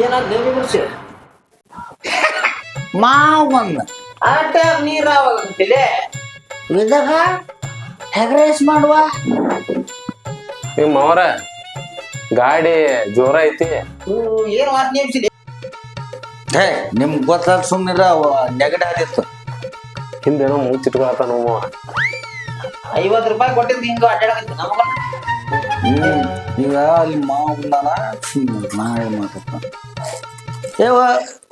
ಏನಾದ್ ದೇವಿ ಬಿಡ್ಸಿ ಮಾವ್ ಬಂದ ಆಟ ನೀರ್ ಆವಾಗಂತಿಲೆ ಇದಾಗ ಹೆಗ್ರೈಸ್ ಮಾಡುವ ನಿಮ್ಮ ಅವರ ಗಾಡಿ ಜೋರ ಐತಿ. ಏನು ಮಾತು ನೇಮಿಸಿದೆ ಹೇ ನಿಮ್ಗೆ ಗೊತ್ತಾದ ಸುಮ್ಮನಿರ ನೆಗಡಿ ಆದಿತ್ತು ಹಿಂದೇನೋ ಮುಚ್ಚಿಟ್ಕೊಳತ್ತ ನಾವು 50 ರೂಪಾಯಿ ಕೊಟ್ಟಿದ್ದು ಹಿಂಗ ಅಡ್ಡಾಡಕತ್ತಿ ನಮಗ ಈಗ ಅಲ್ಲಿ ಮಾವ ಬಂದಾನ ನಾಳೆ ಮಾತಾಡ್ತಾನ ಏವ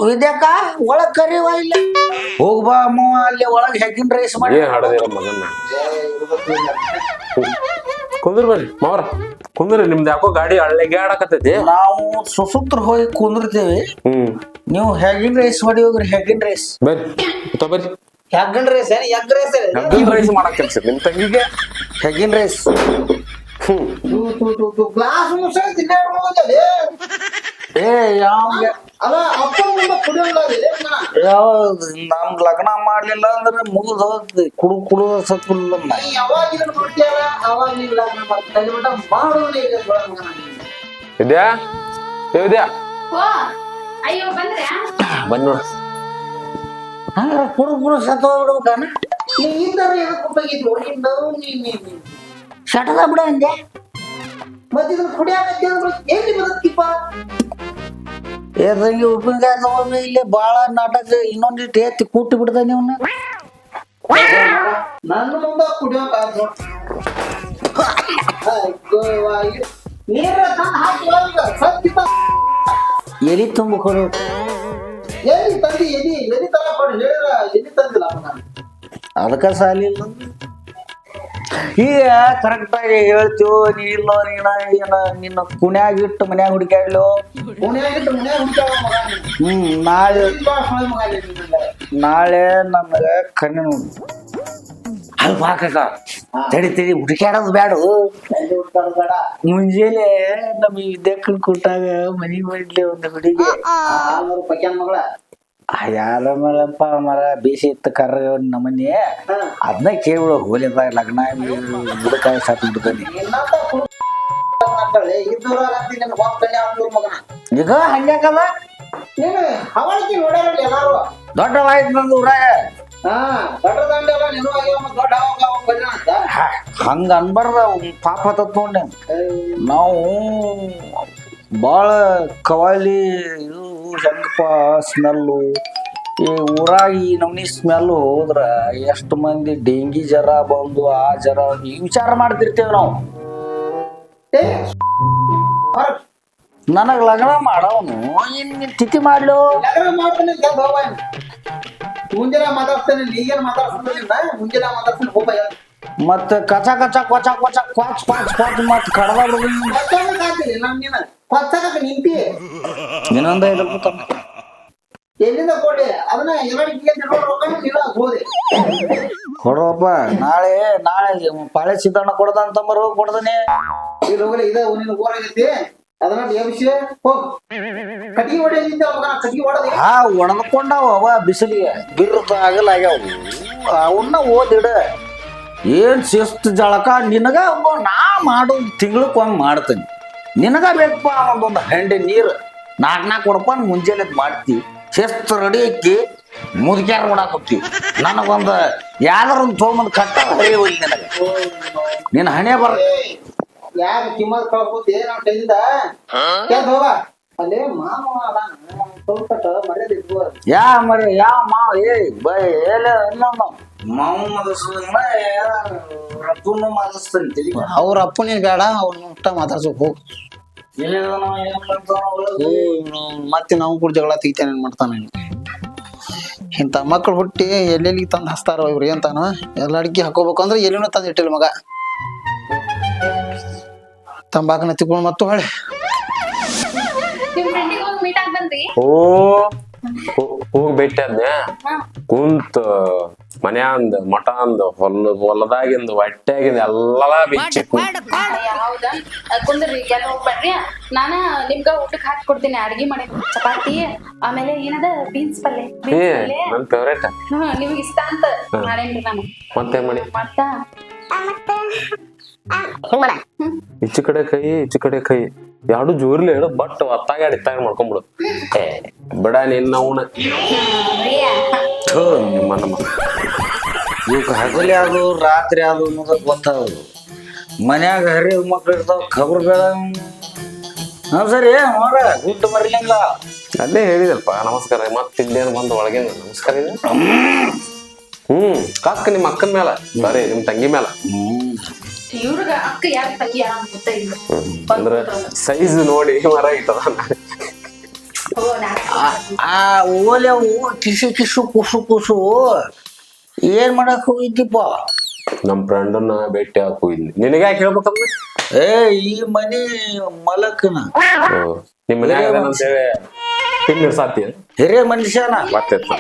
ವಿದ್ಯಾಕ ಒಳಗ್ ಕರಿವ ಇಲ್ಲ ಹೋಗ್ ಬಾ ಅಮ್ಮ ಅಲ್ಲಿ ಒಳಗ್ ಹೆಗ್ಗಿನ ರೈಸ್ ಮಾಡಿ ಏನ್ ಹಾಡದಿಲ್ಲ ಮಗನ್ನ. ಕುಂದ್ರ ಬರ್ರಿ ಮಾವ್ರ ಕುಂದ್ರಿ. ನಿಮ್ದು ಯಾಕೋ ಗಾಡಿ ಹಳ್ಳಿಗೆ ಆಡಕತ್ತೈತಿ. ನಾವು ಸುಸೂತ್ರ ಹೋಗಿ ಕುಂದಿರ್ತೇವಿ. ನೀವು ಹೆಗ್ಗಿನ ರೈಸ್ ಮಾಡಿ ಹೋಗ್ರಿ. ಹೆಗ್ಗಿನ ರೈಸ್ ಬರ್ರಿ ಬರ್ರಿ. ಹೆಗ್ಗಣ ರೇಸ್ ಎಗ್ ರೇಸ್ ರೈಸ್ ಮಾಡಕ್ ಕೆಲ್ಸ ನಿಮ್ ತಂಗಿಗೆ ಹೆಗ್ಗಿನ ರೈಸ್ ಗ್ಲಾಸ್ ಮುಸ ತಿನ್ನಾಡ್ಕೊಂಡೇ ಏ ಯಾವ ಅದ ಅಪ್ಪ ಮುಂದೆ ಕುಡಿಯೋಲ್ಲ ಯಾವ ನಮ್ ಲಗ್ನ ಮಾಡ್ಲಿಲ್ಲ ಅಂದ್ರೆ ಮುಗಿದ್ ಹೋಗ್ತದೆ. ಕುಡು ಸತ್ಬಿಲ್ಲ ಯಾವಾಗ ಇದನ್ನ ಕೊಡ್ತೀಯಲ್ಲ ಅವಾಗ ನೀವು ಲಗ್ನ ಮಾಡ್ತೀನಿ ಮಟ್ಟ ಮಾಡೋದೇ ಇಲ್ಲ ಮಗನ. ವಿದ್ಯಾ ಏ ವಿದ್ಯಾ ಓ ಅಯ್ಯೋ ಬಂದ್ರೆ ಬಂದ್ ನೋಡ. ಹಂಗ ಕುಡು ಸತ್ ಹೋಗ್ಬಿಡ್ಬೇಕಾನ ನೀ ಇದ್ದಾರೆ ಏನಕ್ಕೆ ಉಪಯೋಗಿದ್ದು ಹೊರಗಿಂದವು ನೀ ಶಟದ ಬಿಡ ಅಂದೆ ಮತ್ತೆ ಇದನ್ನ ಕುಡಿಯಾಕತ್ತಿ ಅಂದ್ರೆ ಎಲ್ಲಿ ಬದುಕ್ತಿಪ್ಪ ಏದಂಗೆ ಉಪ್ಪಿನಕಾಯಿ ತಗೊಂಡು ಇಲ್ಲಿ ಬಾಳ ನಾಟಕ ಇನ್ನೊಂದಿಟ್ಟು ಎತ್ತಿ ಕೂಟಿ ಬಿಡ್ದ ನೀವನ್ನ ನನ್ನ ಮುಂದೆ ಕುಡಿಯೋಕ ನೀರ ತಂದು ಹಾಕಿ ಸತ್ತಿತ ಎಲಿ ತುಂಬ ಕೊಡು ಎಲ್ಲಿ ತಂದಿ ಎಲ್ಲಿ ತರ ಕೊಡಿ ಹೇಳಿದ್ರ ಎಲ್ಲಿ ತಂದಿಲ್ಲ ಅವನ ಅದಕ್ಕ ಸಾಲಿಲ್ಲ ಈಗ ಕರೆಕ್ಟ್ ಆಗಿ ಹೇಳ್ತೀವೋ ನೀ ಇಲ್ಲೋ ಏನ ನಿನ್ನ ಕುಣ್ಯಾಗ ಇಟ್ಟು ಮನ್ಯಾಗ ಹುಡುಕ್ಯಾಡ್ಲೋ ಮನ್ಯಾಗಿಟ್ಟು ಮನ್ಯಾಗ ಹುಡ್ಕ್ಯಾವ ಮಗ ನೀನು. ನಾಳೆ ಸುಳ್ಳು ಮಗ ನೀನು. ನಾಳೆ ನನಗ ಕಣ್ಣು ಅಲ್ಲಿ ಬಾಕಕ ತಡಿ ಹುಡುಕ್ಯಾಡೋದು ಬ್ಯಾಡು. ಎಲ್ಲಿ ಹುಡ್ಕ್ಯಾಡೋದು ಬೇಡ. ಮುಂಜಾನೆ ನಮ್ ವಿದ್ಯಾಕನ್ ಕೂಟಾಗ ಮನಿ ಮಾಡ್ಲಿ ಒಂದು ಹುಡುಗಿ 600 ರೂಪಾಯಿ ಮಗಳ ಯಾರ ಮೇಲಪ್ಪ ಮರ ಬೇಸಿ ಇತ್ತು ಕರ್ರ ನಮ್ಮನೆ ಅದನ್ನ ಕೇಳಿಬಿಡು ಹೋಲಿದಾಗ ಲಗ್ನ ಹುಡುಕಾಯ ಸಾಕು ಬಿಡ್ತಾನೆ ಇನ್ನಂತ ಇದ್ದೂರಾಗತ್ತಿ ನಿನ್ನ ಹೊತ್ತಲ್ಲಿ ಅವ್ರ ಮಗನ ಈಗ ಹಂಗ್ಯಾಕದ ನೀನು ಹವಳಿಕೆ ನೋಡ್ಯಾರ ಎಲ್ಲಾರು ದೊಡ್ಡವಾಯ್ತು ನಂದು ಊರಾಗ ಹಾ ದೊಡ್ಡ ದಂಡ ಎಲ್ಲ ನೀನು ಆಗ್ಯಾವ ದೊಡ್ಡ ಅವಾಗ ಬಜನ ಅಂತ ಹಂಗ ಅನ್ಬಾರ್ದ ಪಾಪ ತತ್ಕೊಂಡೆ ನಾವು ಭಾಳ ಕವಾಲಿ ಇದು ಹೆಂಗಪ್ಪ ಸ್ಮೆಲ್ಲು ಈ ಊರಾಗ ಈ ನಮ್ನಿ ಸ್ಮೆಲ್ ಹೋದ್ರ ಎಷ್ಟು ಮಂದಿ ಡೆಂಗಿ ಜ್ವರ ಬಂದು ಆ ಜ್ವರ ಈ ವಿಚಾರ ಮಾಡ್ತಿರ್ತೇವೆ ನಾವು. ನನಗ್ ಲಗ್ನ ಮಾಡವನು ಇನ್ ತಿಥಿ ಮಾಡ್ಲು ಲಗ್ನ ಮಾಡ್ತಾನೆ ಮುಂಜಾನೆ ಮಾತಾಡ್ತಾನೆ ಈಗೇನು ಮಾತಾಡ್ತಾನೆ ಮುಂಜಾನೆ ಮಾತಾಡ್ತಾನೆ ಹೋಗ ಮತ್ತ ಕಚ ಕ್ವಾಚ್ ಮತ್ ಕಡದ ಮತ್ತೊಂದು ಕಾಣ್ತೀನಿ ನಮ್ ನೀನ ಕೊಚ್ಚಕ ನಿಂತಿ ಇನ್ನೊಂದ ಎಲ್ಲಿಂದ ಕೊಡಿ ಅದನ್ನ ಎಲ್ಲರಿಗೆ ರೊಕ್ಕ ನೀನ ಹೋದೆ ಕೊಡಪ್ಪ ನಾಳೆ ಪಾಳೆ ಸಿದ್ದಣ್ಣ ಕೊಡದಂತಂಬರು ಕೊಡ್ದಾನೆ ಇಲ್ಲಿ ಹೋಗಲಿ ಇದ ನಿನ್ನ ಊರಾಗೈತಿ ಅದನ್ನ ಎಬ್ಸಿ ಹೋಗ್ ಕಟ್ಗಿ ಹೊಡೆಯಲಿಂದ ಮಗನ ಕಟ್ಗಿ ಹೊಡೆದಿ ಒಣದ್ಕೊಂಡಾವ ಅವ ಬಿಸಿಲಿಗೆ ಬಿರ್ರದ ಆಗಲ್ಲ ಆಗ್ಯಾವ ಅವನ್ನ ಓದಿಡ ಏನ್ ಶಿಸ್ತು ಜಳಕ ನಿನಗ ನಾ ಮಾಡು ತಿಂಗ್ಳಕ್ಕೊಮ್ಮೆ ಮಾಡ್ತೇನೆ ನಿನಗ ಬೇಕಪ್ಪ ಒಂದೊಂದು ಹಂಡೆ ನೀರು ನಾಲ್ಕು ಕೊಡಪ್ಪ ಮುಂಜಾನೆ ಮಾಡ್ತಿ ಶಿಸ್ತು ರೆಡಿ ಹಾಕಿ ಮುದುಕ್ಯಾರ ನೋಡಾಕತ್ತೀವಿ ನನಗೊಂದು ಯಾವ್ದಾರ ಒಂದು ತೊಗೊಂಬಂದು ಕಟ್ಟ ಹೊರೆ ಹೋಗಿ ನನಗೆ ನಿನ್ನ ಹಣೆ ಬರ ಯಾಕ ಕಿಮ್ಮತ್ ಕಳ್ಕೊತಿ ನಾವ್ ಕೈಯಿಂದ ಕೇಳ್ ಹೋಗ ಅಲ್ಲೇ ಮಾವ ಅದಾನ ಸ್ವಲ್ಪ ಮರ್ಯಾದೆ ಇಟ್ಕೋ ಯಾವ ಮಾವ ಬೈ ಮಾವ ರಪ್ಪನ್ನು ಮಾತಾಡ್ಸ್ತಂತೀವಿ ಅವ್ರ ಅಪ್ಪನೇನ್ ಬೇಡ ಅವ್ರನ್ನ ಊಟ ಮಾತಾಡ್ಸಕ್ ಹೋಗ್ ಮತ್ತೆ ನಾವು ಕೂಡ ಜಗಳ ತೆಗಿತಾನೆ ಮಾಡ್ತಾನೆ ಇಂಥ ಮಕ್ಳು ಹುಟ್ಟಿ ಎಲ್ಲೆಲ್ಲಿಗೆ ತಂದು ಹಸ್ತಾರ ಇವ್ರು ಏನ್ತಾನ ಎಲ್ಲ ಅಡಿಕೆ ಹಾಕೋಬೇಕು ಅಂದ್ರೆ ಎಲ್ಲಿನೂ ತಂದು ಇಟ್ಟಿಲ್ಲ ಮಗ ತಂಬಾಕನ ತಿಳ್ಕೊಂಡು ಮತ್ತು ಹೊಳೆ ನಿಮ್ ಫ್ರೆಂಡಿಗೆ ಹೋಗಿ ಮೀಟ್ ಆಗಿ ಬಂದ್ರಿ ಹೋಗಿ ಭೇಟಿ ಆದ್ನೆ ಕುಂತ ಮನ್ಯಾಂದ ಮಠಂದ ಹೊಲದಾಗಿಂದ ಹೊಟ್ಟೆಗಿಂದ ಎಲ್ಲಾ ಬಿಚ್ಚಿ ಹೌದಾ ಕುಂದ್ರಿ ಎಲ್ಲ ಹೋಗ್ಬೇಡ್ರಿ ನಾನ ನಿಮ್ಗ ಊಟಕ್ಕೆ ಹಾಕಿ ಕೊಡ್ತೀನಿ ಅಡ್ಗಿ ಮಾಡಿ ಚಪಾತಿ ಆಮೇಲೆ ಏನದ ಬೀನ್ಸ್ ಪಲ್ಲೆ ನನ್ ಫೇವ್ರೇಟ್ ನಿಮ್ಗೆ ಇಷ್ಟ ಅಂತ ಮಾಡೇನ್ರಿ ನಾನು ಮತ್ತೆ ಮಾಡಿ ಮತ್ತ ಈಚೆ ಕಡೆ ಕೈ ಎರಡು ಜೋರ್ಲಿ ಹೇಳು ಬಟ್ ಒತ್ತಾಗ ಇತ್ತಾಗ ಮಾಡ್ಕೊಂಬಿಡು ಏ ಬಿಡ ನಿನ್ನ ಅವನ ನಿಮ್ಮ ನಮ್ಮ ಇವಕ್ಕೆ ಹಗಲಿ ಅದು ರಾತ್ರಿ ಅದು ಅನ್ನೋದು ಗೊತ್ತಾಗೋದು ಮನ್ಯಾಗ ಹರಿ ಮಕ್ಳು ಇರ್ತಾವ ಖಬರ್ ಬೇಡ ಹಾ ಸರಿ ನೋಡ ಗುಡ್ಡ ಮರಿಲಿಂಗ ಅಲ್ಲೇ ಹೇಳಿದಲ್ಪ ನಮಸ್ಕಾರ ಮತ್ತೆ ಇಲ್ಲೇನು ಬಂದು ಒಳಗೆ ನಮಸ್ಕಾರ ಇದೆ ಕಾಕ ನಿಮ್ಮ ಅಕ್ಕನ ಮೇಲ ಸಾರಿ ನಿಮ್ ತಂಗಿ ಮೇಲ ಇವ್ರಿಗೆ ಅಕ್ಕ ಯಾರು ತಂಗಿ ಯಾರ ಗೊತ್ತಿಲ್ಲ ಅಂದ್ರ ಸೈಜ್ ನೋಡಿ ಮರ ಇಟ್ಟದ ಆ ಓಲೆ ಅವು ಕಿಸು ಕಿಸು ಕುಸು ಕುಸು ಏನ್ ಮಾಡಕ್ ಹೋಗಿದ್ದೀಪ ನಮ್ ಫ್ರೆಂಡನ್ನ ಭೇಟಿ ಹಾಕು ಇಲ್ಲಿ ನಿನಗೆ ಯಾಕೆ ಹೇಳ್ಬೇಕಂದ್ರೆ ಏ ಈ ಮನಿ ಮಲಕನ ನಿಮ್ ಮನ್ಯಾಗ ಅಂತ ಹೇಳಿ ತಿನ್ನಿರ್ಸಾತಿ ಹಿರಿಯ ಮನುಷ್ಯನ ಗೊತ್ತಿತ್ತು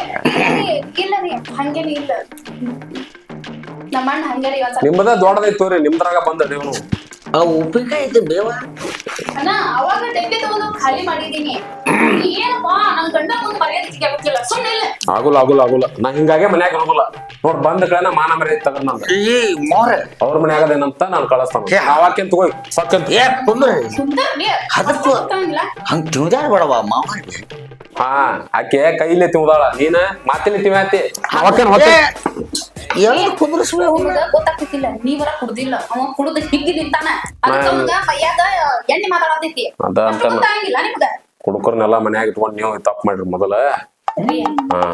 ಇಲ್ಲ ರೀ ಹಂಗೇನಿ ಇಲ್ಲ ನಮ್ಮ ಅಣ್ಣ ಹಂಗಾರಿ ನಿಮ್ಮದ ದೊಡ್ಡದೈತ್ ತೋರಿ ನಿಮ್ದ್ರಾಗ ಬಂದ ದೇವ್ನು ಆ ಉಪ್ಪಿನಕಾಯಿ ಐತೆ ಬೇವ ಅಣ್ಣ ಅವಾಗ ಡಬ್ಬಿ ತಗೊಂಡು ಖಾಲಿ ಮಾಡಿದೀನಿ ಏನಪ್ಪಾ ನಮ್ ಗಂಡ ಮುಂದೆ ಮರ್ಯಾದೆ ಸಿಗಾಗುತ್ತಿಲ್ಲ ಸುಮ್ಮನೆ ಇಲ್ಲ ಆಗುಲ್ಲ ನಾ ಹಿಂಗಾಗೆ ಮನ್ಯಾಗ ಹೋಗಲ್ಲ ನೋಡ್ ಬಂದ ಕಡೆ ಮಾನ ಮರ್ಯಾದೆ ತಗದ್ ನಂದ ಈ ಮೋರೆ ಅವ್ರ ಮನ್ಯಾಗದೇನಂತ ನಾನ್ ಕಳಿಸ್ತಾನ ಅವಾಕೇನ್ ತಗೋ ಸಕ್ಕಂತ ಏ ಕುಂದ್ರೆ ಸುಂದರ ರೀ ಅದಕ್ಕೂ ಗೊತ್ತಾಗಿಲ್ಲ ಹಂಗ ತಿಳ್ದಾಡ ಬೇಡವ ಮಾವರಿಗೆ ಹಾ ಆಕೆ ಕೈಲೇ ತಿಂದಾಳ ನೀನ ಮಾತಿನ ತಿವ್ಯಾತಿ ಅವಕ್ಕೇನ್ ಹೊತ್ತೆ ಎಲ್ಲ ಕುಂದ್ರಸ್ಬೇ ನಿಮ್ಗ ಗೊತ್ತಾಗ್ತಿಲ್ಲ ನೀವರ ಕುಡ್ದಿಲ್ಲ ಅವ ಕುಡ್ದು ಹಿಗ್ಗಿ ನಿಂತಾನ ಅದಕ್ಕ ಅವಂಗ ಮೈಯಾಗ ಎಣ್ಣೆ ಮಾತಾಡತೈತಿ ಅದ ಅಂತ ಗೊತ್ತಾಗಿಲ್ಲ ನಿಮ್ಗ ಕುಡುಕರ್ನೆಲ್ಲ ಮನ್ಯಾಗ ಇಟ್ಕೊಂಡ್ ನೀವು ತಪ್ಪು ಮಾಡ್ರಿ ಮೊದಲ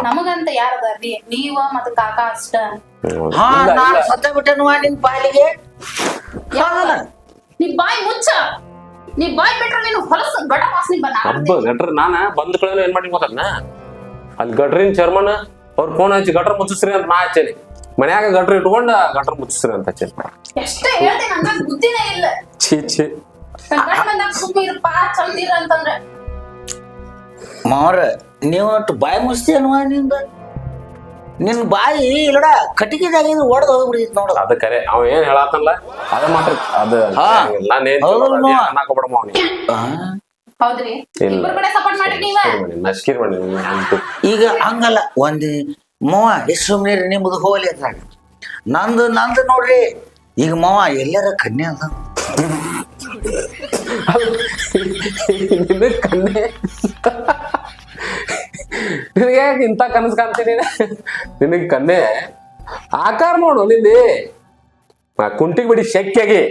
ನಮಗಂತ ಯಾರದಾರ್ರಿ ನೀವ ಮತ್ತ ಕಾಕ ಅಷ್ಟ ಹಾ ನಾನು ಸತ್ತ ಬಿಟ್ಟೆನು ನಿನ್ ಪಾಲಿಗೆ ನೀ ಬಾಯಿ ಮುಚ್ಚ ನೀ ಬಾಯಿ ಬಿಟ್ರೆ ನೀನು ಹೊಲಸ ಗಡ ವಾಸನೆ ಹಬ್ಬ ಗಟ್ರ ನಾನ ಬಂದ ಕಡೆ ಏನ್ ಮಾಡಿ ಗೊತ್ತಲ್ಲ ಅಲ್ಲಿ ಗಟ್ರಿನ ಚರ್ಮನ್ ಅವ್ರ ಫೋನ್ ಹಚ್ಚಿ ಗಟ್ರ ಮುಚ್ಚಿಸ್ರಿ ಅಂತ ನಾ ಹಚ್ಚೇನಿ ಮನ್ಯಾಗ ಗಟ್ರ ಇಟ್ಕೊಂಡ ಗಟ್ರ ಮುಚ್ಚಿಸ್ರಿ ಅಂತ ಹಚ್ಚೇನಿ ಎಷ್ಟೇ ಹೇಳ್ದೆ ನನ್ನ ಬುದ್ಧಿನೇ ಇಲ್ಲ ಛೀ ಗಂಡ ಬಂದಾಗ ಸುಮ್ಮಿರಪ್ಪ ಚಂದಿರ ಅಂತಂದ್ರೆ ಮಾವ್ರ ನೀವು ಅಷ್ಟು ಬಾಯಿ ಮುಚ್ತೀಯನ್ವ ನಿಂದ ನಿನ್ ಬಾಯಿ ಇಲ್ಲಡ ಕಟ್ಟಿಗೆದಾಗ ಒಡೆದು ಹೋಗ್ಬಿಡಿತ್ ನೋಡ ಅದ ಕರೆ ಅವ ಏನ್ ಹೇಳತ್ತಲ್ಲ ಅದ ಮಾತ್ರ ಅದ ನಾನೇನ್ ಹಾಕೋಬಿಡಮ್ಮ ಅವನಿಗೆ ಹೌದ್ರಿ ಇಬ್ಬರ ಕಡೆ ಸಪೋರ್ಟ್ ಮಾಡ್ರಿ ನೀವ ನಶ್ಕಿರ್ ಮಾಡಿ ಈಗ ಹಂಗಲ್ಲ ಒಂದ್ ಮಾವ ಎಷ್ಟು ಸುಮ್ನಿರಿ ನಿಮ್ದು ಹೋಲಿ ಅದ್ರಾಗ ನಂದು ನೋಡ್ರಿ ಈಗ ಮಾವ ಎಲ್ಲಾರ ಕನ್ಯಾ ಅದ ಕನ್ನೆ ನಿನಗೆ ಇಂತ ಕನಸು ಕಾಣ್ತೀನಿ ನಿನಗ್ ಕನ್ನೆ ಆಕಾರ ನೋಡು ನಿಂದಿ ಕುಂಟಿಗೆ ಬಿಡಿ ಶೆಕ್ಕಿಯಾಗಿ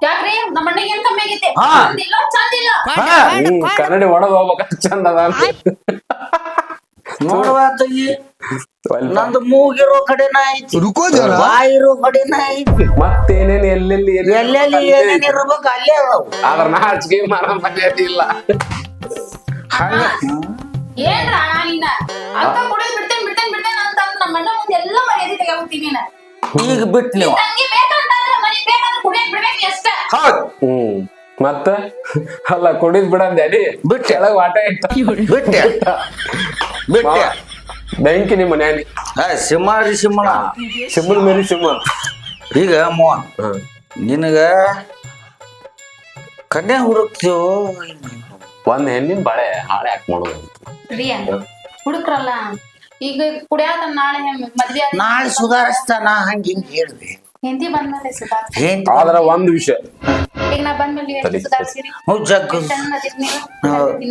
ಯಾಕ್ರಿ ನಮ್ಮ ಅಣ್ಣಗೆ ಏನ್ ಕಮ್ಮಿ ಆಗೈತೆ ಹಾ. ಚಂದಿಲ್ಲ ಚಂದಿಲ್ಲ ಕನ್ನಡಿ ಒಳಗ್ ಹೋಗ್ಬೇಕ ಚಂದ ಅದ ನೋಡುವ ತಂಗಿ ನಂದು ಮೂಗಿರೋ ಕಡೆನ ಐತಿ ಬಾಯಿರೋ ಕಡೆನ ಐತಿ ಮತ್ತೇನೇನ್ ಎಲ್ಲೆಲ್ಲಿ ಎಲ್ಲೆಲ್ಲಿ ಏನೇನ್ ಇರ್ಬೇಕು ಅಲ್ಲೇ ಅದಾವು ಆದ್ರ ನಾ ಹಚ್ಚಿಗೆ ಮಾರ ಮರ್ಯಾದೆ ಇಲ್ಲ ಹಂಗ ಏನ್ರ ಅಣ್ಣ ನೀನ ಅಂತ ಕುಡಿದ್ ಬಿಡ್ತೇನೆ ಅಂತ ನಮ್ಮ ಅಣ್ಣ ಮುಂದೆ ಎಲ್ಲ ಮರ್ಯಾದೆ ತೆಗಿತೀನಿ ನೀನ ಈಗ ಬಿಟ್ಟು ನೀವು ತಂಗಿ ಬೇಕಂತಂದ್ರೆ ಮನಿ ಬೇಕಂದ್ರೆ ಕುಡಿಯಕ್ ಬಿಡ್ಬೇಕು ಅಷ್ಟ ಹೌದು ಮತ್ತ ಅಲ್ಲ ಕುಡಿದ್ ಬಿಡಂದ ಅಡಿ ಬಿಟ್ಟೆ. ಕೆಳಗ್ ವಾಟ ಇಟ್ಟ ಬಿಟ್ಟೆ ಬೆಂಕಿ ನಿಮ್ಮ ಮನ್ಯಾನಿ ಸಿಂಹರಿ ಸಿಂಹಳ ಸಿಮ್ಮಲ್ ಮೇರಿ ಸಿಮ್ಮ ಈಗ ಅಮ್ಮ ನಿನಗ ಕನ್ಯಾ ಹುಡುಕ್ತೀವೋ ಒಂದ್ ಹೆಣ್ಣಿನ ಬಾಳೆ ಹಾಳೆ ಹಾಕ್ ಮಾಡೋದು ಪ್ರಿಯ ಹುಡುಕ್ರಲ್ಲ ಈಗ ಕುಡಿಯಾದ ನಾಳೆ ಮದ್ವೆ ಆದ ನಾಳೆ ಸುಧಾರಿಸ್ತಾನ ಹಂಗ ಹಿಂಗ್ ಹೇಳಿದೆ ಹೆಂಡತಿ ಬಂದ್ಮೇಲೆ ಸುಧಾರ್ಸಿ ಏನ್ ಆದ್ರ ಒಂದ್ ವಿಷಯ ಈಗ ನಾ ಬಂದ್ಮೇಲೆ ತಲೆ ಸುಧಾರಿಸಿರಿ ಜಗ್ಗು ಚಂದದಿರ್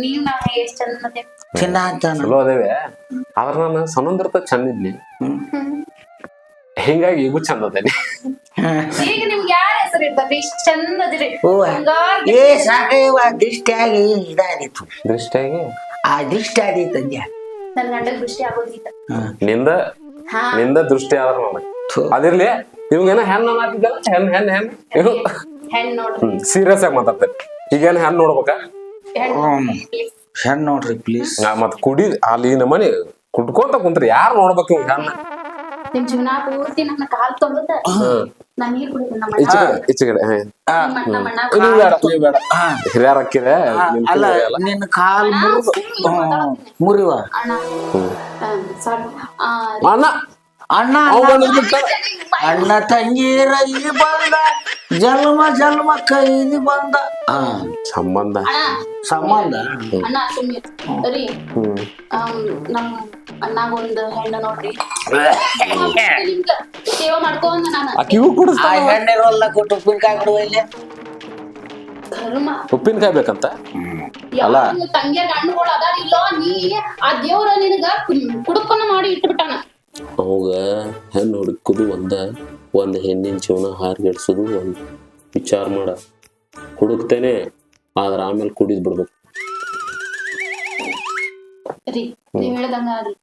ನೀವು ನಾ ಎಷ್ಟ್ ಚಂದದೆ ತಿನ್ನ ಅಂತಾನ ಚಲೋ ಅದೇವೆ ಆದ್ರ ನಾನು ಸಣ್ಣಂದಿರ್ತ ಚಂದ ಇದ್ನಿ ಹಿಂಗಾಗಿ ಈಗೂ ಚಂದ ಅದೇನಿ ಈಗ ನಿಮ್ಗೆ ಯಾರ ಹೆಸರು ಇರ್ತದೆ ಇಷ್ಟ ಚಂದದಿರಿ ಏ ಸಾಕಯ್ಯವ ದೃಷ್ಟಿಯಾಗಿ ಇದಾಗಿತ್ತು ದೃಷ್ಟಿಯಾಗಿ ಆ ದೃಷ್ಟಿ ಆದೈತೆ ಅಂದ್ಯ ನನ್ ಗಂಡಗ್ ದೃಷ್ಟಿ ಆಗೋದಿಲ್ಲ ನಿಂದ ಹಾ ನಿಂದ ದೃಷ್ಟಿ ಆದ್ರ ನನಗೆ ಅದಿರ್ಲಿ ಇವಾಗೇನ ಹೆಣ್ಣು ಅನ್ನತ್ತಿದ್ದಲ್ಲ ಹೆಣ್ಣು ಹೆಣ್ ನೋಡ್ರಿ ಸೀರಿಯಸ್ ಆಗಿ ಮಾತಾಡ್ತೇನೆ ಈಗೇನ ಹೆಣ್ಣು ನೋಡ್ಬೇಕಾ ಹೆಣ್ ನೋಡ್ರಿ ಪ್ಲೀಸ್ ಮತ್ ಕುಡಿ ಅಲ್ಲಿ ನಮ್ಮನಿ ಕುಡ್ಕೊಂತ ಕುಂತ್ರಿ ಯಾರು ನೋಡ್ಬೇಕು ಇವ್ ಹೆಣ್ಣ ನಿಮ್ ಜೀವನ ಪೂರ್ತಿ ನನ್ನ ಕಾಲ್ ತೊಳೆದ ನಾ ನೀರ್ ಕುಡಿದ ನಮ್ಮ ಈಚೆ ಕಡೆ ನಮ್ಮ ಅಣ್ಣ ನೀವು ಬೇಡ ಹಿರಿಯರ್ ಹಾಕಿರೆ ಅಲ್ಲ ನಿನ್ನ ಕಾಲ್ ಮುರಿವ ಅಣ್ಣ ಸಾರಿ ಅಣ್ಣ ಅಣ್ಣ ಅಣ್ಣ ತಂಗಿರ ಇಲ್ಲಿ ಬಂದ ಜನ್ಮ ಕೈದಿ ಬಂದ ಸಂಬಂಧ ಸಂಬಂಧ ಅಣ್ಣ ಸುಮ್ಮನೆ ರೀ ನಮ್ಮ ಅಣ್ಣಾಗ ಒಂದು ಹೆಣ್ಣು ನೋಡ್ರಿ ಸೇವೆ ಮಾಡ್ಕೊಂಡ ನಾನು ಆಕಿಗೂ ಆ ಹೆಣ್ಣಿರೋಲ್ಲ ಕೊಟ್ಟು ಉಪ್ಪಿನಕಾಯಿ ಕೊಡುವ ಇಲ್ಲಿ ಧರ್ಮ ಉಪ್ಪಿನಕಾಯಿ ಬೇಕಂತ ಅಲ್ಲ. ಯಾವ ತಂಗಿಯರ್ ಗಂಡುಗಳು ಅದಾರ ಇಲ್ಲೋ ನೀ ಆ ದೇವ್ರ ನಿನಗ ಕುಡುಕನ ಮಾಡಿ ಇಟ್ಬಿಟ್ಟಾನ. ಅವಾಗ ಹೆಣ್ಣು ಹುಡುಕುದು ಒಂದ್ ಹೆಣ್ಣಿನ ಜೀವನ ಹಾರ್ಗೆಡ್ಸೋದು ಒಂದ್ ವಿಚಾರ ಮಾಡ. ಹುಡುಕ್ತೇನೆ ಆದ್ರ ಆಮೇಲೆ ಕುಡಿದ್ ಬಿಡ್ಬೇಕು. ರೀ ನೀವ್ ಹೇಳ್ದಂಗ ಆಗ್ಲಿ.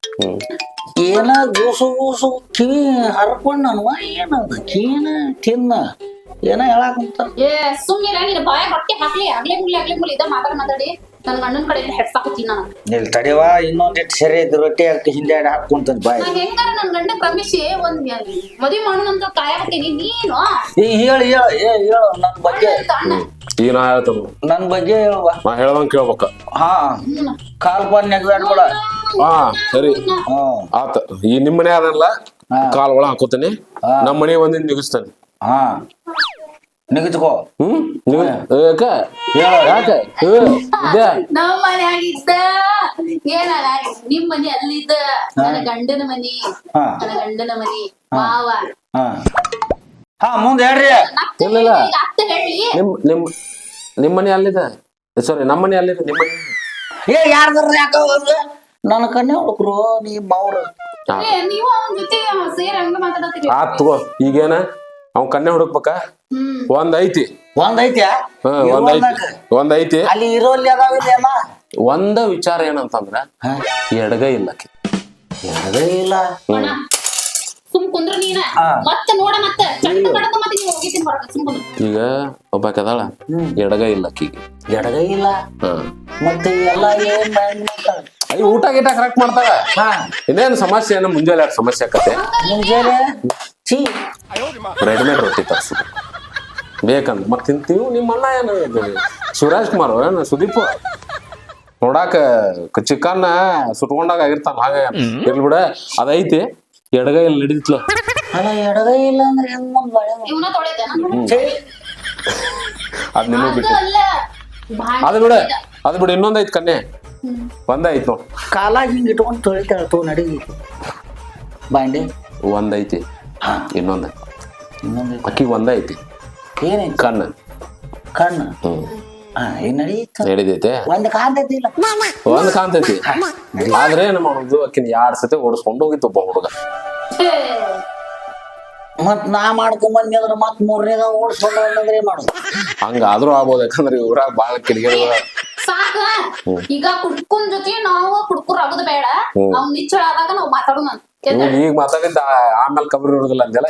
ಏನ ಗೂಸು ಕಿವಿ ಹರ್ಕೊಂಡ್ ನನ್ವ ಏನದ ಕಿವಿನ ತಿನ್ನ ಏನ ಹೇಳಾಕಂತ ಏ ಸುಮ್ಮಿರ ನೀನ್ ಬಾಯ ಹೊಟ್ಟೆ ಹಾಕ್ಲಿ ಆಗ್ಲೇ ಮುಗ್ಲಿ ಇದ ಮಾತಾಡಿ ನನ್ ಗಂಡನ ಕಡೆ ಹೆಡ್ಸಾಕತ್ತೀನಿ ನಾನು. ಇಲ್ಲಿ ತಡಿವಾ ಇನ್ನೊಂದಿಟ್ಟು ಸರಿ ಇದ್ದು ರೊಟ್ಟಿ ಹಾಕಿ ಹಿಂದೆ ಹಾಕೊಂತ ಬಾಯ್. ನಾ ಹೆಂಗಾರ ನನ್ ಗಂಡ ಕ್ರಮಿಸಿ ಒಂದ್ ಮದ್ವಿ ಮಾಡೋಣಂತ ಕಾಯಕತ್ತೀನಿ ನೀನು ಹೇಳು ನನ್ ಬಗ್ಗೆ ಈಗ ನಾ ಹೇಳ್ತ ನನ್ ಬಗ್ಗೆ ಹೇಳುವ. ನಾ ಹೇಳ್ದಂಗ ಕೇಳ್ಬೇಕ. ಹಾ ಕಾಲ್ ಬಂದ್ ನೆಗ್ದಾಡ್ಬೇಡ. ಹಾ ಸರಿ ಹ್ಮ್ ಆತ. ಈ ನಿಮ್ ಮನೆ ಅದಲ್ಲ ಕಾಲ್ ಒಳ ಹಾಕೋತೇನೆ, ನಮ್ ಮನೆ ಒಂದಿನ ನಿಗಿಸ್ತಾನೆ. ಹಾ ನಿಗದ್ಕೋ. ಯಾಕ ಯಾಕ ಇದ್ಯಾ ನಮ್ ಮನ್ಯಾಗಿದ್ದ ಏನಲ್ಲ ನಿಮ್ ಮನಿ ಅಲ್ಲಿದ್ದ ನನ್ನ ಗಂಡನ ಮನಿ, ಹಾ ನನ್ನ ಗಂಡನ ಮನಿ ಮಾವ. ಹಾ ಹಾ ಮುಂದೆ ಹೇಳ್ರಿ. ಇಲ್ಲ ಅತ್ತ ಹೇಳಿ ನಿಮ್ ಮನೆ ಅಲ್ಲಿದೆ. ಸಾರಿ ನಮ್ ಮನೆ ಅಲ್ಲಿದೆ. ನಿಮ್ ಮನೆ ಯಾರ್ದಾರ ಯಾಕ ನನ್ನ ಕಣ್ಣೆ ಹುಡುಕ್ರು ನೀ ಮಾವ್ರ. ನೀವು ಅವನ ಜೊತೆ ಸೇರಿ ಹಂಗ ಮಾತಾಡತ್ತೀರಿ. ಆತ್ ತಗೋ. ಈಗೇನ ಅವ್ ಕನ್ನೆ ಹುಡುಕ್ಬೇಕ. ಒಂದ್ ಐತಿ ಒಂದೈತ್ಯಾ ಒಂದ್ ಐತಿ ಅಲ್ಲಿ ಇರೋಲ್ಲಿ ಅದಾವಿಲ್ಲ. ಒಂದ ವಿಚಾರ ಏನಂತಂದ್ರ ಎಡಗ ಇಲ್ಲಕಿ ಎಡಗೈ ಇಲ್ಲ. ಸುಮ್ ಕುಂದ್ರ ನೀನ ಮತ್ತೆ ನೋಡ ಮತ್ತೆ ಚಟ್ಟ ಕಡಕ ಮತ್ತೆ ನೀವು ಹೋಗಿದ್ದೀನಿ ಹೊರಗೆ ಸುಮ್ ಕುಂದ್ರ. ಈಗ ಒಬ್ಬಾಕದಾಳ ಎಡಗ ಇಲ್ಲಕ್ಕಿಗೆ ಎಡಗೈ ಇಲ್ಲ. ಮತ್ತೆ ಎಲ್ಲ ಏನ್ ಮಾಡ್ತಾಳೆ? ಅಯ್ಯ ಊಟ ಗೀಟ ಕರೆಕ್ಟ್ ಮಾಡ್ತಾಳ. ಇನ್ನೇನು ಸಮಸ್ಯೆ ಏನು ಮುಂಜಾನೆ ಸಮಸ್ಯೆ ಆಕತ್ತೆ. ಮುಂಜಾನೆ ಚೀ ರೆಡಿಮೇಡ್ ರೊಟ್ಟಿ ತರ್ಸಿ ಬೇಕಂತ ಮತ್ ತಿಂತೀವಿ. ನಿಮ್ಮ ಅಣ್ಣ ಏನು ಶಿವರಾಜ್ ಕುಮಾರ್ ಏನು ಸುದೀಪ್ ನೋಡಾಕ ಚಿಕನ್ ಸುಟ್ಕೊಂಡಾಗ ಆಗಿರ್ತಾನ ಹಾಗ ಇರ್ಲಿ ಬಿಡ. ಅದೈತಿ ಎಡಗೈ ಇಲ್ಲಿ ಹಿಡಿದಿತ್ಲ. ಅಲ್ಲ ಎಡಗೈ ಇಲ್ಲ ಅಂದ್ರೆ ಹೆಂಗ್ ಮುಂದ್ ಬಾಳೆ ಇವನ ತೊಳೆದ ಅದ್ ನಿಮಗ್ ಬಿಟ್ಟು ಅದು ಬಿಡು ಇನ್ನೊಂದೈತ್ ಕನ್ನೆ ಒಂದೈತ್ ನೋಡ್. ಕಾಲಾಗ ಹಿಂಗ್ ಇಟ್ಕೊಂಡ್ ತೊಳಿತಾಳ ತೋ ನಡಿ ಬಾಂಡೆ. ಒಂದೈತಿ ಇನ್ನೊಂದ ಅಕ್ಕಿ ಒಂದೈತಿ ಏನೈತಿ ಕಣ್ಣು ಕಣ್ಣು. ಏನ್ ನಡೀತ ನಡಿದೈತೆ. ಒಂದ್ ಕಾಂತೈತಿ ಇಲ್ಲ ಒಂದ್ ಕಾಣ್ತೈತಿ. ಆದ್ರೆ ನಮ್ಮ ಹುಡುಗ ಅಕ್ಕಿನ 2 ಸತಿ ಓಡಿಸ್ಕೊಂಡು ಹೋಗಿತ್ತು ಒಬ್ಬ ಹುಡುಗ. ಮತ್ ನಾ ಮಾಡ್ಕೊಂಡ್ ಬಂದಿ ಅಂದ್ರ ಮತ್ 3ನೇದ ಓಡಿಸ್ಕೊಂಡು ಅಂದ್ರೆ ಏನ್ ಮಾಡುದು? ಹಂಗ ಆದ್ರೂ ಆಗ್ಬೋದು. ಯಾಕಂದ್ರೆ ಊರಾಗ ಬಾಳ ಕಿಡಿಗೇಡಿಗಳ ಸಾಕ. ಈಗ ಕುಡ್ಕುನ್ ಜೊತೆ ನಾವು ಕುಡ್ಕುರ್ ಆಗುದು ಬೇಡ. ನಾವ್ ನಿಚ್ಚಳ ಆದಾಗ ನಾವ್ ಮಾತಾಡೋಣ. ಈಗ ಮಾತಾಡಿದ್ದ ಆಮೇಲೆ ಕಬರಿ ಇರುದಿಲ್ಲ ಅಂದೆಲ್ಲ.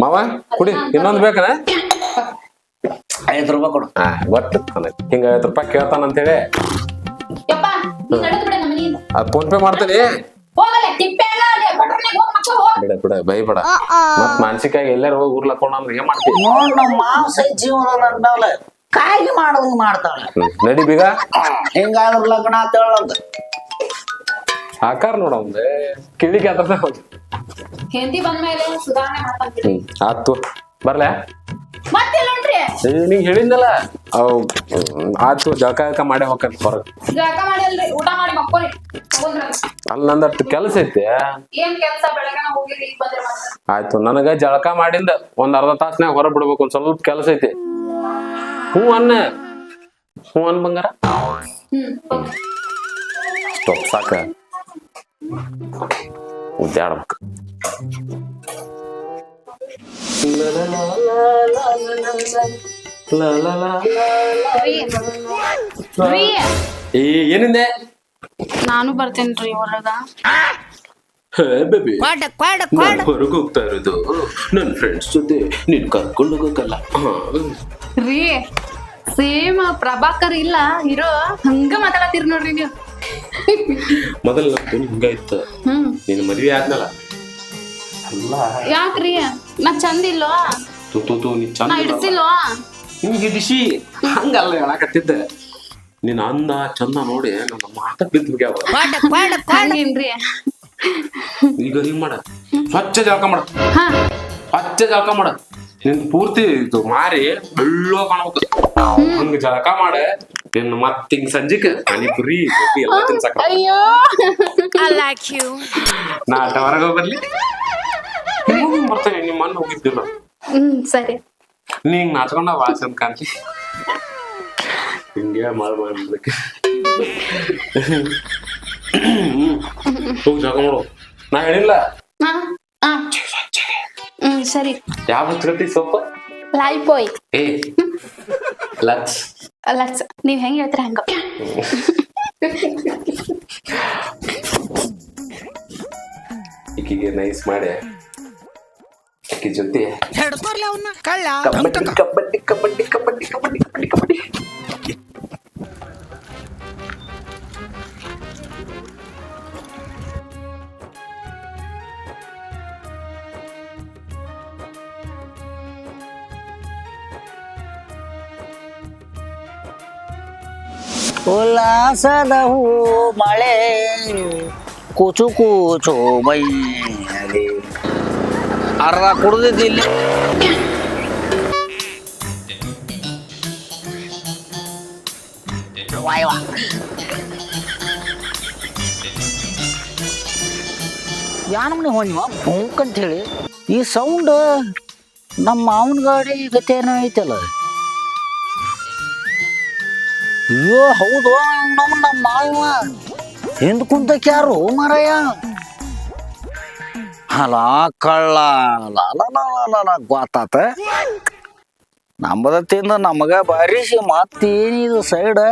ಮಾವ ಕುಡಿ ಇನ್ನೊಂದ್ ಬೇಕನ? 5 ರೂಪಾಯಿ ಕೊಡು. ಗೊತ್ತು ಹಿಂಗ 5 ರೂಪಾಯಿ ಕೇಳ್ತಾನ ಅಂತೇಳಿ ಯಪ್ಪ ನೀನ್ ನಡೆದು ಬಿಡ ನಮ್ಮ ಮನೆಯಿಂದ. ಅದ್ ಫೋನ್ ಪೇ ಮಾಡ್ತೀನಿ. ಹೋಗಲ್ಲ ಟಿಪ್ಪೆ ಎಲ್ಲ ಗಟ್ರನ್ಯಾಗ ಹೋಗ್ ಮಕ್ಕ ಹೋಗ್. ಬಿಡ ಬೈಬೇಡ. ಮತ್ ಮಾನಸಿಕವಾಗಿ ಎಲ್ಲಾರು ಹೋಗಿ ಉರ್ಲಕೊಂಡ ಅಂದ್ರೆ ಏನ್ ಮಾಡ್ತೀವಿ? ನೋಡ್ ನಮ್ಮ ಮಾಂಸ ಜೀವನದಲ್ಲಿ ಅಂದವಲ್ಲ ಕಾಯಿಲೆ ಮಾಡೋದಂಗ ಮಾಡ್ತಾಳ. ನಡಿ ಬೀಗ ಹಿಂಗಾದ್ರ ಲಗ್ನ ಅಂತ ಆಕಾರ ನೋಡ ಒಂದ್ ಕಿಳಿಗೆ ಅದ್ರ ಹೆಂಡತಿ ಬಂದ್ಮೇಲೆ ಸುಧಾರಣೆ ಮಾಡ್ತಾನ್ರಿ. ಆತು ಬರ್ಲ ಮತ್ತೆಲ್ಲೊಂಟ್ರಿ ನಿಂಗ್ ಹೇಳಿದ್ನಲ್ಲ ಅವ್ ಆತು ಜಳಕ ಮಾಡಿ ಹೋಗ್ಕಂತ ಹೊರಗ್. ಜಳಕ ಮಾಡಿ ಅಲ್ರಿ ಊಟ ಮಾಡಿ ಮಕ್ಕೋರಿ. ಅಲ್ಲಿ ನಂದಷ್ಟು ಕೆಲಸ ಐತಿ. ಏನ್ ಕೆಲ್ಸ ಬೆಳಗನ ಹೋಗಿರಿ ಈಗ ಬಂದ್ರೆ ಮತ್ತೆ. ಆಯ್ತು ನನಗ ಜಳಕ ಮಾಡಿಂದ ಒಂದ್ ಅರ್ಧ ತಾಸ್ನ್ಯಾಗ ಹೊರ ಬಿಡ್ಬೇಕು. ಒಂದ್ ಸ್ವಲ್ಪ ಕೆಲಸ ಐತಿ. ಹ್ಞೂ ಅನ್ ಬಂಗಾರ. ಸ್ಟಾಪ್ ಸಾಕ ಉದ್ದಾಡ್ಬೇಕು. ಏನಿಂದೆ? ನಾನು ಬರ್ತೇನ್ರಿ ಹೊರಗ. ಹೊರಗೆ ಹೋಗ್ತಾ ಇರೋದು ನನ್ ಫ್ರೆಂಡ್ಸ್ ಜೊತೆ ನೀನ್ ಕರ್ಕೊಂಡು ಹೋಗಕ್ಕಲ್ಲ. ರೀ ಸೇಮ್ ಪ್ರಭಾಕರ್ ಇಲ್ಲ ಹೀರೋ ಹಂಗ ಮಾತಾಡತ್ತೀರಿ ನೋಡ್ರಿ ನೀವು. ಮೊದಲ ಹಿಂಗಾಯ್ತ. ನೀನ್ ಮದ್ವೆ ಆದ್ನಲ್ಲ ಅಲ್ಲ ಯಾಕ್ರಿ ನಾ ಚಂದ ಇಲ್ವಾ? ನೀ ನಾ ಚಂದ ಇಡ್ಸಿಲ್ವಾ? ಹಿಂಗೆ ಹಿಡಿಸಿ ಹಂಗಲ್ಲ ಹೇಳಕತ್ತಿದ್ದೆ. ನೀನ್ ಅಂದ ಚಂದ ನೋಡಿ ನನ್ನ ಮಾತ ಬಿದ್ದು ಹಂಗೇನ್ರಿ? ಈಗ ಹಿಂಗ್ ಮಾಡ ಸ್ವಚ್ಛ ಜಳಕ ಮಾಡ. ಸ್ವಚ್ಛ ಜಳಕ ಮಾಡ. ನಿನ್ ಪೂರ್ತಿ ಇದು ಮಾರಿ ಬೆಳ್ಳೋ ಕಾಣ್ಬೇಕು. ಹಂಗ ಜಳಕ ಮಾಡ. ನಿನ್ ಮತ್ ಹಿಂಗ್ ಸಂಜಿಕ್ ಪಾನಿಪುರಿ ಗೋಬಿ ಎಲ್ಲ ತಿನ್ಸಾಕ. ಅಯ್ಯೋ ನಾ ಹೊರಗ ಬರ್ಲಿ ಬರ್ತೇನೆ. ನಿಮ್ಮ ಅಣ್ಣ ಹೋಗಿದ್ದಿಲ್ಲ. ಸರಿ ನೀ ಹಿಂಗ್ ನಾಚ್ಕೊಂಡ ಭಾಳ ಚಂದ ಕಾಣ್ತಿ ಹಿಂಗೆ ಮಾಡ್ಬೇಕು ಹೋಗಿ ಜಾಗ ಮಾಡು ನಾ ಹೇಳಿಲ್ಲ ಹಾ ಹಾ ಸರಿ ಯಾವ ಹಚ್ಕತಿ ಸೊಪ್ಪ ಲೈಫ್ ಬಾಯ್ ಏ ಲಕ್ಸ್ ಲಕ್ಸ್ ನೀವ್ ಹೆಂಗ್ ಹೇಳ್ತೀರ ಹಂಗ ಈಕಿಗೆ ನೈಸ್ ಮಾಡಿ ಆಕಿ ಜೊತೆ ಕಬಡ್ಡಿ ಕಬಡ್ಡಿ ಕಬಡ್ಡಿ ಕಬಡ್ಡಿ ಕಬಡ್ಡಿ ಕಬಡ್ಡಿ ಕಬಡ್ಡಿ ಉಲ್ಲಾಸದ ಹೂ ಮಳೆ ಕೂಚು ಕೂಚು ಮೈಯಲ್ಲಿ ಅರ್ಧ ಕುಡ್ದಿದ್ದಿಲ್ಲಿ ಯಾನಮ್ಮನೆ ಹೊಣ್ಣಿವ ಭೂಕ್ ಅಂತ ಹೇಳಿ ಈ ಸೌಂಡ್ ನಮ್ಮ ಮಾವನ ಗಾಡಿ ಗತೇನೋ ಐತಲ್ಲ ಅಯ್ಯೋ ಹೌದು ನಮ್ಮ ಮಾವ ಹಿಂದ್ ಕುಂತಕ್ ಯಾರು ಮಾರಾಯ ಅಲ ಕಳ್ಳ ಗೊತ್ತಾತ ನಮ್ಮದ ತಿಂದ ನಮಗ ಬಾರಿಸಿ ಮತ್ತೇನಿದು ಸೈಡ್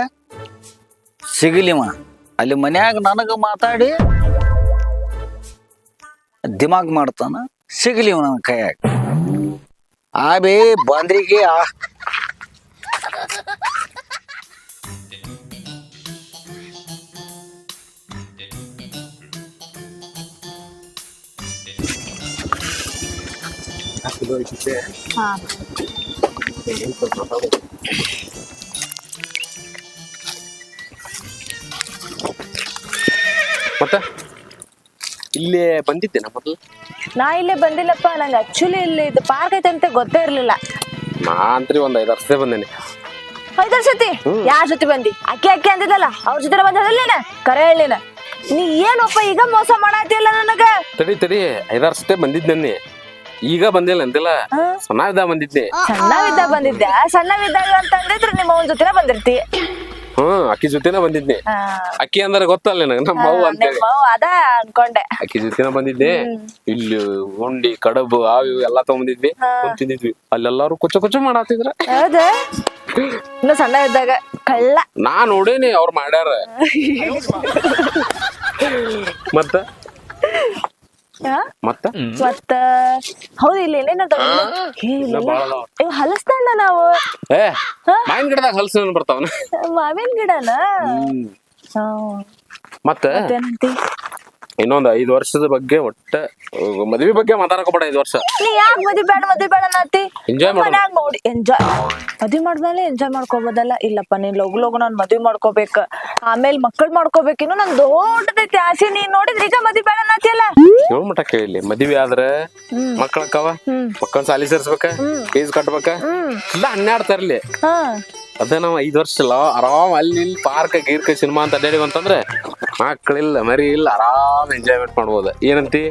ಸಿಗಲಿವ ಅಲ್ಲಿ ಮನ್ಯಾಗ ನನಗ ಮಾತಾಡಿ ದಿಮಾಗ್ ಮಾಡ್ತಾನ ಸಿಗಲಿವ ನನ್ನ ಕೈಯಾಗ ಆ ಬೇ ಬಂದ್ರಿಗೆ ಮತ್ತೆ ಇಲ್ಲೇ ಬಂದಿದ್ದೆ ನಾ ಮೊದಲು ನಾ ಇಲ್ಲೇ ಬಂದಿಲ್ಲಪ್ಪ ನಂಗೆ ಆಕ್ಚುಲಿ ಇಲ್ಲಿ ಇದು ಪಾರ್ಕ್ ಐತೆ ಅಂತ ಗೊತ್ತೇ ಇರ್ಲಿಲ್ಲ ನಾ ಅಂತ್ರಿ ಒಂದ್ 5 ವರ್ಷದೇ ಬಂದೇನೆ 5 ಸತಿ ಯಾರ ಜೊತೆ ಬಂದಿ ಅಕ್ಕಿ ಅಕ್ಕಿ ಅಂದಿದ್ದಲ್ಲ ಅವ್ರ ಜೊತೆ ಬಂದಿಲ್ಲ ಕರೆ ಹೇಳಿನ ನೀ ಏನಪ್ಪ ಈಗ ಮೋಸ ಮಾಡತ್ತಿಲ್ಲ ನನಗ ತಡಿ 5 ವರ್ಷದೇ ಬಂದಿದ್ದೆ ಈಗ ಬಂದಿಲ್ಲ ಅಂತಿಲ್ಲ ಸಣ್ಣವಿದ್ದ ಬಂದಿದ್ದೆ ಸಣ್ಣವಿದ್ದಾಗ ಬಂದಿದ್ದೆ ಸಣ್ಣವಿದ್ದಾಗ ಅಂತ ಅಂದಿದ್ರೆ ನಿಮ್ಮ ಅವನ ಜೊತೆನ ಬಂದಿರ್ತಿ ಅಕ್ಕಿ ಜೊತೆನ ಬಂದಿದ್ದೆ ಅಕ್ಕಿ ಅಂದ್ರೆ ಗೊತ್ತಲ್ಲ ನನಗೆ ನಮ್ಮ ಅವ್ವ ಅಂತೇಳಿ ಅದ ಅನ್ಕೊಂಡೆ ಅಕ್ಕಿ ಜೊತೆನ ಬಂದಿದ್ದೆ ಇಲ್ಲಿ ಉಂಡಿ ಕಡಬು ಆವು ಎಲ್ಲಾ ತಗೊಂಡಿದ್ವಿ ತಿಂದಿದ್ವಿ ಅಲ್ಲೆಲ್ಲಾರು ಕುಚ್ಚ ಮಾಡಾತಿದ್ರ ಹೌದ ಇನ್ನು ಸಣ್ಣ ಇದ್ದಾಗ ಕಳ್ಳ ನಾ ನೋಡೇನಿ ಅವ್ರು ಮಾಡ್ಯಾರ ಮತ್ತ ಮತ್ತ ಹೌದು ಇಲ್ಲಿ ಏನೇನದ ಹಲಸ್ತಾನ ನಾವು ಮಾವಿನ ಗಿಡದಾಗ ಹಲಸ ಬರ್ತಾವನ ಮಾವಿನ ಗಿಡನ ಮತ್ತೆ ಇನ್ನೊಂದ್ 5 ವರ್ಷದ ಬಗ್ಗೆ ಒಟ್ಟ ಮದ್ವಿ ಬಗ್ಗೆ ಮಾತಾಡಕ ಬೇಡ 5 ವರ್ಷ ನೀ ಯಾಕೆ ಮದ್ವಿ ಬೇಡ ಅನ್ನತಿ ಎಂಜಾಯ್ ಮನ್ಯಾಗ ನೋಡಿ ಎಂಜಾಯ್ ಮದ್ವಿ ಮಾಡ್ಮೇಲೆ ಎಂಜಾಯ್ ಮಾಡ್ಕೋಬೋದಲ್ಲ ಇಲ್ಲಪ್ಪ ನೀನ್ ಲಗು ನಾನ್ ಮದ್ವಿ ಮಾಡ್ಕೋಬೇಕ ಆಮೇಲೆ ಮಕ್ಕಳು ಮಾಡ್ಕೋಬೇಕಿನ್ನು ನನ್ ದೊಡ್ಡದೈತಿ ಆಸೆ ನೀನ್ ನೋಡಿದ್ರೆ ಈಗ ಮದ್ವಿ ಬೇಡ ಅನ್ನತಿಯಲ್ಲ ಏಳ್ ಮಠ ಕೇಳಿ ಮದ್ವಿ ಆದ್ರೆ ಮಕ್ಕಳಕ್ಕವ ಮಕ್ಕಳ ಸಾಲಿ ಸೇರ್ಸ್ಬೇಕ ಫೀಸ್ ಕಟ್ಬೇಕ ಇಲ್ಲ 12 ತರ್ಲಿ ಅದೇ ನಾವ್ 5 ವರ್ಷ ಇಲ್ಲ ಆರಾಮ್ ಅಲ್ಲಿ ಪಾರ್ಕ್ ಗೀರ್ಕ ಸಿನಿಮಾ ಅಂತ ಅಡ್ಡಾಡಿ ಅಂತಂದ್ರೆ ಮಕ್ಕಳಿಲ್ಲ ಮರಿ ಇಲ್ಲ ಆರಾಮ್ ಎಂಜಾಯ್ಮೆಂಟ್ ಮಾಡ್ಬೋದ ಏನಂತಿ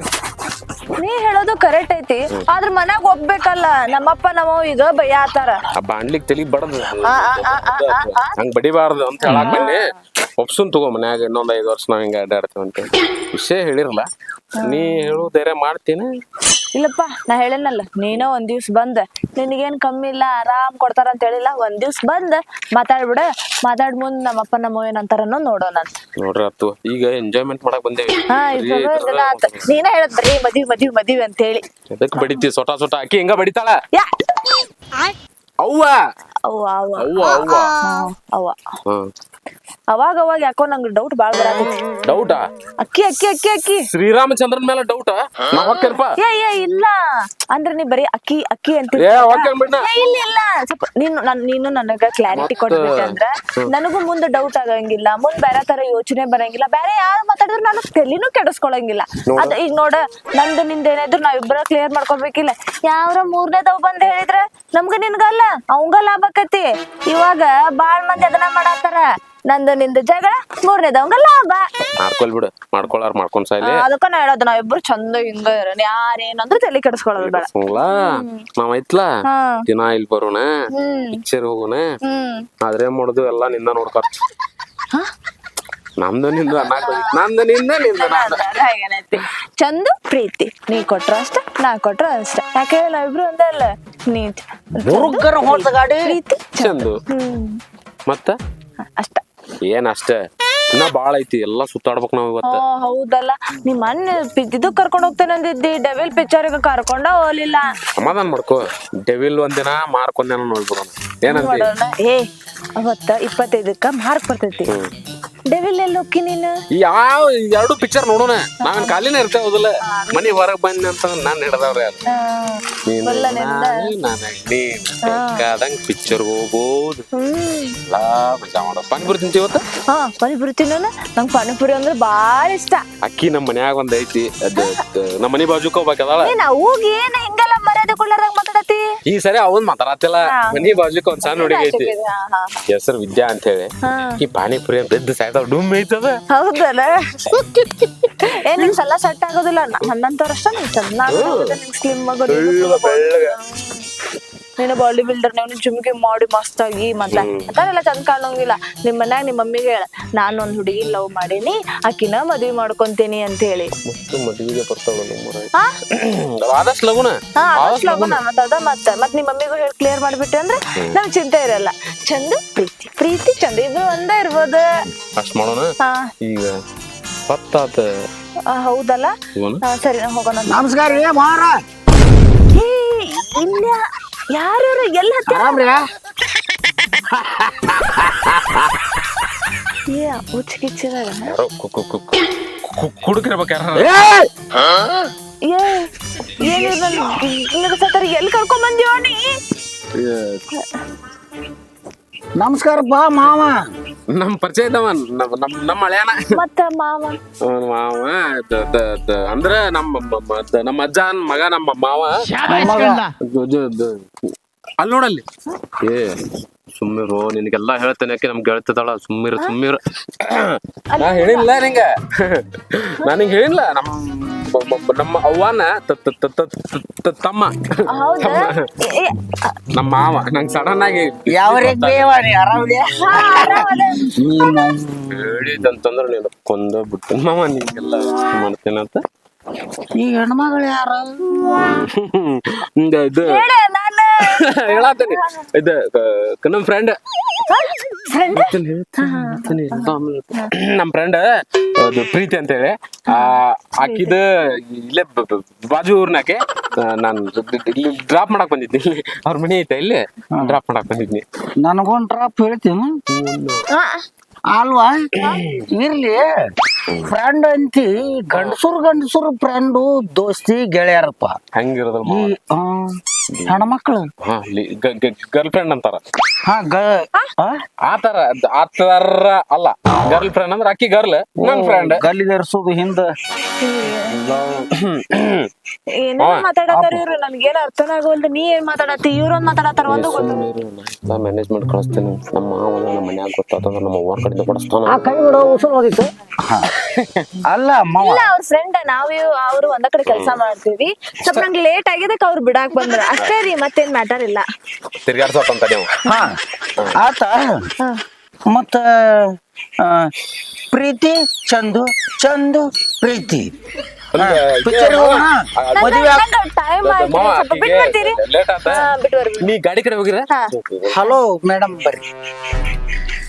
ನೀ ಹೇಳೋದು ಕರೆಕ್ಟ್ ಐತಿ ಆದ್ರ ಮನ್ಯಾಗ ಒಪ್ಬೇಕಲ್ಲ ನಮ್ಮಪ್ಪ ನಮ್ಮ ಈಗ ಬೈಯಾತಾರ ಬಾಂಡ್ಲಿಕ್ ತಲಿ ಬಡದ್ ಹಂಗ್ ಬಡಿಬಾರ್ದು ಅಂತ ಹೇಳಾಕ್ ಬನ್ನಿ ಒಪ್ಸುನ್ ತಗೋ ಮನ್ಯಾಗ ಇನ್ನೊಂದ್ 5 ವರ್ಷ ನಾವ್ ಹಿಂಗ ಅಡ್ಡಾಡ್ತೇವ ಅಂತ ವಿಷಯ ಹೇಳಿರಲ್ಲ ನೀ ಹೇಳು ಧೈರ್ಯ ಮಾಡ್ತೀನಿ ಇಲ್ಲಪ್ಪ ನಾ ಹೇಳೇನಲ್ಲ ನೀನ ಒಂದ್ ದಿವ್ಸ ಬಂದ ನಿನಗೇನ್ ಕಮ್ಮಿ ಇಲ್ಲ ಆರಾಮ್ ಕೊಡ್ತಾರ ಅಂತ ಹೇಳಿಲ್ಲ ಒಂದ್ ದಿವ್ಸ ಬಂದ ಮಾತಾಡ್ ಮುಂದ್ ನಮ್ಮಪ್ಪ ನಮ್ಮ ಏನಂತಾರ ನೋಡೋಣ ನೋಡ್ರಿ ಆತು ಈಗ ಎಂಜಾಯ್ಮೆಂಟ್ ಮಾಡಕ್ ಬಂದೇವಿ ನೀನ ಹೇಳದ್ ಬರೀ ಮದ್ವಿ ಅಂತ ಹೇಳಿ ಎದಕ್ ಬಡಿತಿ ಸೊಟ ಅಕ್ಕಿ ಹಿಂಗ ಬಡಿತಾಳ ಅವ್ವ ಅವಾಗ ಯಾಕೋ ನಂಗೆ ಡೌಟ್ ಬಾಳ್ ಬರಾಕೈತಿ ಡೌಟಾ ಅಕ್ಕಿ ಶ್ರೀರಾಮಚಂದ್ರನ್ ಮೇಲೆ ಡೌಟಾ ಏ ಇಲ್ಲ ಅಂದ್ರೆ ನೀ ಬರೀ ಅಕ್ಕಿ ಅಂತ ಇಲ್ಲ ಸ್ವಲ್ಪ ನೀನು ನನಗ ಕ್ಲಾರಿಟಿ ಕೊಡ್ಬೇಕಂದ್ರ ನನಗೂ ಮುಂದೆ ಡೌಟ್ ಆಗಂಗಿಲ್ಲ ಮುಂದ್ ಬೇರೆ ತರ ಯೋಚನೆ ಬರಂಗಿಲ್ಲ ಬೇರೆ ಯಾರು ಮಾತಾಡಿದ್ರು ನಾನು ತಲೆನೂ ಕೆಡಿಸ್ಕೊಳಂಗಿಲ್ಲ ಅದ ಈಗ ನೋಡ ನಂದು ನಿಂದ ಏನಾದ್ರು ನಾವಿಬ್ಬರ ಕ್ಲಿಯರ್ ಮಾಡ್ಕೊಬೇಕಿಲ್ಲ ಯಾವ್ರ 3ನೇದವ್ ಬಂದ್ ಹೇಳಿದ್ರ ನಮ್ಗ ನಿನ್ಗಲ್ಲ ಅವಂಗ ಲಾಭ ಆಕತಿ ಇವಾಗ ಬಾಳ್ ಮಂದಿ ಅದನ್ನ ಮಾಡಾತಾರ ನಂದು ನಿಂದು ಜಗಳ, ಮೂರನೇದವಂಗ ಲಾಭ. ಮಾಡ್ಕೊಲ್ ಬಿಡು, ಮಾಡ್ಕೊಳಾರ ಮಾಡ್ಕೊಂಡ್ ಸಾಯ್ಲಿ. ಅದಕ್ಕ ನಾ ಹೇಳೋದು ನಾವಿಬ್ರು ಚಂದ ಹಿಂಗ ಇರೋಣ, ಯಾರೇನಂದ್ರೆ ತಲೆ ಕೆಡಿಸ್ಕೊಳ್ಳೋದು ಬೇಡ. ನಾವ್ ಐತ್ಲಾ ಹಾ. ದಿನ ಇಲ್ಲಿ ಬರೋಣ, ಹ್ಮ್ ಪಿಕ್ಚರ್ ಹೋಗೋಣ. ಹ್ಮ್ ಆದ್ರೆ ಏನ್ ಮಾಡುದು ಎಲ್ಲ ನಿಂದ ನೋಡ್ಕೊರ್. ನಮ್ದು ನಿಂದ ನಂದು ನಿಂದ ಹಾಗೇನೈತಿ. ಚಂದು ಪ್ರೀತಿ, ನೀ ಕೊಟ್ರ ಅಷ್ಟ, ನಾ ಕೊಟ್ರ ಅಷ್ಟ. ಯಾಕೆ ನಾವಿಬ್ರು ಒಂದೇ ಅಲ್ಲ. ನೀ ಹುಡುಗರ ಹೊಡ್ದ ಗಾಡಿ ಪ್ರೀತಿ ಚಂದು. ಮತ್ತ ಅಷ್ಟ. ಏನ್ ಅಷ್ಟ ಇನ್ನ ಬಾಳ ಐತಿ, ಎಲ್ಲಾ ಸುತ್ತಾಡ್ಬೇಕ್ ನಾವ್ ಇವತ್ತ. ಹೌದಲ್ಲ, ನಿಮ್ ಮೊನ್ನೆ ಇದು ಕರ್ಕೊಂಡ್ ಹೋಗ್ತೇನೆ ಅಂದಿದ್ದಿ, ಡೆವಿಲ್ ಪಿಕ್ಚರ್ಗೆ ಕರ್ಕೊಂಡ ಹೋಗ್ಲಿಲ್ಲ. ಸಮಾಧಾನ ಮಾಡ್ಕೋ, ಡೆವಿಲ್ ಒಂದಿನ ಮಾರ್ಕೊಂದೇನ ನೋಡ್ಬಿಡೋಣ. ಏನಂತ ನೋಡೋಣ. ಅವತ್ತ 25ಕ್ಕ ಮಾರ್ಕ್ ಬರ್ತೈತಿ. ಡೆವಿಲ್ ಎಲ್ಲಿ ಹೋಗಿ ನೀನು? ಯಾವ ಎರಡು ಪಿಕ್ಚರ್ ನೋಡೋಣ. ನಾವೇನ್ ಖಾಲಿನ ಇರ್ತೇವೆ ಹೌದಲ್ಲ. ಮನಿ ಹೊರಗ್ ಬಂದ ಅಂತ ನಾನ್ ಹಿಡ್ದವ್ರ ಪಿಕ್ಚರ್ ಹೋಗ್ಬೋದು. ಮಜಾ ಮಾಡೋ. ಪಾನಿಪುರಿ ತಿಂತೀವಿ ಇವತ್ತ? ಹಾ, ಪಾನಿಪುರಿ ತಿನ್ನೋಣ. ನಂಗ್ ಪಾನಿಪುರಿ ಅಂದ್ರೆ ಬಾಳ ಇಷ್ಟ. ಅಕ್ಕಿ ನಮ್ ಮನ್ಯಾಗ ಒಂದ್ ಐತಿ, ನಮ್ಮ ಮನಿ ಬಾಜುಕ ಹೋಗ್ಬೇಕದಳ. ಹೋಗಿ ಏನ್ ಹಿಂಗೆಲ್ಲ ಮರ್ಯಾದೆ ಕೊಡ್ಲಾರ್ದಾಗ ಮಾತಾಡತಿ? ಈ ಸರಿ ಅವನ್ ಮಾತಾಡತ್ತಿಲ್ಲ. ಮನಿ ಬಾಜುಕ ಒಂದ್ ಸಣ್ಣ ಹುಡುಗಿ ಐತಿ, ಹೆಸರು ವಿದ್ಯಾ ಅಂತ ಹೇಳಿ. ಈ ಪಾನಿಪುರಿ ಬೆದ್ದು ಸಾಯ್ತಾವ, ಡುಮ್ ಐತದ. ಹೌದಲ್ಲ, ಏನ್ ನಿಂಗ್ ಸಲ ಸೆಟ್ ಆಗೋದಿಲ್ಲ. ನನ್ನಂತವ್ರಷ್ಟ ನಿಂಗ್ ಚೆನ್ನಾಗಿ ನಿಂಗ್ ಸ್ಲಿಮ್ ಆಗೋದು. ನೀನು ಬಾಡಿ ಬಿಲ್ಡರ್, ನೀವು ಜಿಮ್ಗೆ ಮಾಡಿ ಮಸ್ತ್ ಆಗಿ ಅದೆಲ್ಲ ಚಂದ ಕಾಣೋಂಗಿಲ್ಲ. ನಿಮ್ ಮನ್ಯಾಗ ನಿಮ್ ಮಮ್ಮಿಗೆ ಹೇಳ, ನಾನು ಒಂದ್ ಹುಡುಗಿ ಲವ್ ಮಾಡೀನಿ, ಆಕಿನ ಮದ್ವಿ ಮಾಡ್ಕೊಂತೀನಿ ಅಂತ ಹೇಳಿ. ಮದುವೆಗೆ ಬರ್ತಾವ ಆದಷ್ಟು ಲಗುನ. ಮತ್ ನಿಮ್ ಮಮ್ಮಿಗೂ ಹೇಳಿ ಕ್ಲಿಯರ್ ಮಾಡ್ಬಿಟ್ಟೆ ಅಂದ್ರೆ ನಮ್ಗ್ ಚಿಂತೆ ಇರಲ್ಲ. ಚಂದ ಪ್ರೀತಿ, ಪ್ರೀತಿ ಚಂದ ಇಬ್ರು ಒಂದೇ ಇರ್ಬೋದು. ಅಷ್ಟ್ ಮಾಡೋಣ. ಈಗ ಹೊತ್ತಾತ. ಹೌದಲ್ಲ, ಸರಿ ನಾ ಹೋಗೋಣ. ನಮಸ್ಕಾರ ರೀ ಮಾರ. ಇಲ್ಲ, ಯಾರು ಎಲ್ಲ ಕುಡುಕಿರ್ಬೇಕ. ಎಲ್ಲಿ ಕರ್ಕೊಂಡ್ ಬಂದಿವ ನೀ? ನಮಸ್ಕಾರಪ್ಪ ಮಾವ. ನಮ್ ಪರಿಚಯ ಇದ್ದವ, ನಮ್ಮ ಹಳೆಯನ. ಮತ್ತ ಮಾವ ಅಂದ್ರ ನಮ್ಮ ಅಜ್ಜ ಮಗ, ನಮ್ಮ ಮಾವ. ಅಲ್ಲಿ ನೋಡಲ್ಲಿ. ಸುಮ್ಮಿರು, ನಿನಗೆಲ್ಲಾ ಹೇಳ್ತೇನೆ. ಯಾಕೆ ನಮ್ಗೆ ಹೇಳ್ತದಳ, ಸುಮ್ಮಿರು. ನಾ ಹೇಳಿಲ್ಲ ನಿಂಗ, ನಾನ್ ಹಿಂಗ ಹೇಳಿಲ್ಲ. ನಮ್ಮ ಅವ್ವನ ತಮ್ಮ, ನಮ್ಮ ಮಾವ. ನಂಗೆ ಸಡನ್ ಆಗಿ ಹೇಳಿದಂತಂದ್ರ ನೀನು ಕೊಂದ ಬಿಟ್ಟು ಮಾವ ನಿಂಗೆಲ್ಲ ಮಾಡ್ತೇನೆ ಅಂತ. ಈ ಹೆಣ್ಮಗಳು ಯಾರ? ಇದು ಹೇಳತ್ತೇನೆ, ಇದು ನಮ್ ಫ್ರೆಂಡ್. ನಮ್ ಫ್ರೆಂಡ್ ಅದು ಪ್ರೀತಿ ಅಂತ ಹೇಳಿ, ಆಕಿದ ಇಲ್ಲೇ ಬಾಜು ಊರ್ನಾಕೆ. ನಾನ್ ಇಲ್ಲಿ ಡ್ರಾಪ್ ಮಾಡಕ್ ಬಂದಿದ್ನಿ. ಅವ್ರ ಮನಿ ಐತೆ, ಇಲ್ಲಿ ಡ್ರಾಪ್ ಮಾಡಕ್ ಬಂದಿದ್ನಿ. ನನಗೊಂದ್ ಡ್ರಾಪ್ ಹೇಳ್ತೀನಿ ಅಲ್ವಾ? ಇರ್ಲಿ, ಫ್ರೆಂಡ್ ಅಂತಿ. ಗಂಡಸುರು ಫ್ರೆಂಡು, ದೋಸ್ತಿ, ಗೆಳೆಯರಪ್ಪ ಹಂಗಿರೋದಲ್ಲ. ಹೆಣ್ಮಕ್ಳು ಗರ್ಲ್ ಫ್ರೆಂಡ್ ಅಂತಾರ. ಆತರ ಅಲ್ಲ. ಗರ್ಲ್ ಫ್ರೆಂಡ್ ಅಂದ್ರೆ ಅಕ್ಕಿ ಗರ್ಲ್, ನನ್ ಫ್ರೆಂಡ್. ಗಲ್ಲಿಗರ್ಸೋದು ಹಿಂದ ಏನೇನೋ ಮಾತಾಡತ್ತಾರ ಇವ್ರು, ನನ್ಗೇನ್ ಅರ್ಥನ ಆಗೋಲ್ದು. ನೀ ಏನ್ ಮಾತಾಡತ್ತಿ, ಇವ್ರೊಂದ್ ಮಾತಾಡತ್ತಾರ. ಒಂದು ಮ್ಯಾನೇಜ್ಮೆಂಟ್ ಕಳಿಸ್ತೇನೆ. ನಮ್ಮ ಮಾವನ ನಮ್ಮ ಮನ್ಯಾಗ ಗೊತ್ತಾತಂದ್ರ ನಮ್ಮ ಅವ್ವ ಕಡೆಯಿಂದ ಕೊಡಿಸ್ತಾನ. ಕೈ ಬಿಡೋ ಉಸುರು ಹೋಗಿತ್ತು. ಅಲ್ಲ ಇಲ್ಲ, ಅವ್ರ ಫ್ರೆಂಡ್. ಅವ್ರು ಒಂದ ಕಡೆ ಕೆಲಸ ಮಾಡ್ತೀವಿ. ಸ್ವಲ್ಪ ನಂಗೆ ಲೇಟ್ ಆಗಿದ್ದಕ್ಕೆ ಅವ್ರು ಬಿಡಾಕ್ ಬಂದ್ರ ಅಷ್ಟೇ ರೀ, ಮತ್ತೇನ್ ಮ್ಯಾಟರ್ ಇಲ್ಲ. ತಿರ್ಗಾಡ್ಸೋತಂತ ನೀವು. ಆತ ಮತ್ತ ಪ್ರೀತಿ ಚಂದು, ಚಂದು ಪ್ರೀತಿ ಟೈಮ್ ಆಯ್ತು, ಸ್ವಲ್ಪ ಬಿಟ್ಬಿಡ್ತೀರಿ? ನೀ ಗಾಡಿ ಕಡೆ ಹೋಗಿರ? ಹಲೋ ಮೇಡಮ್, ಬರ್ರಿ.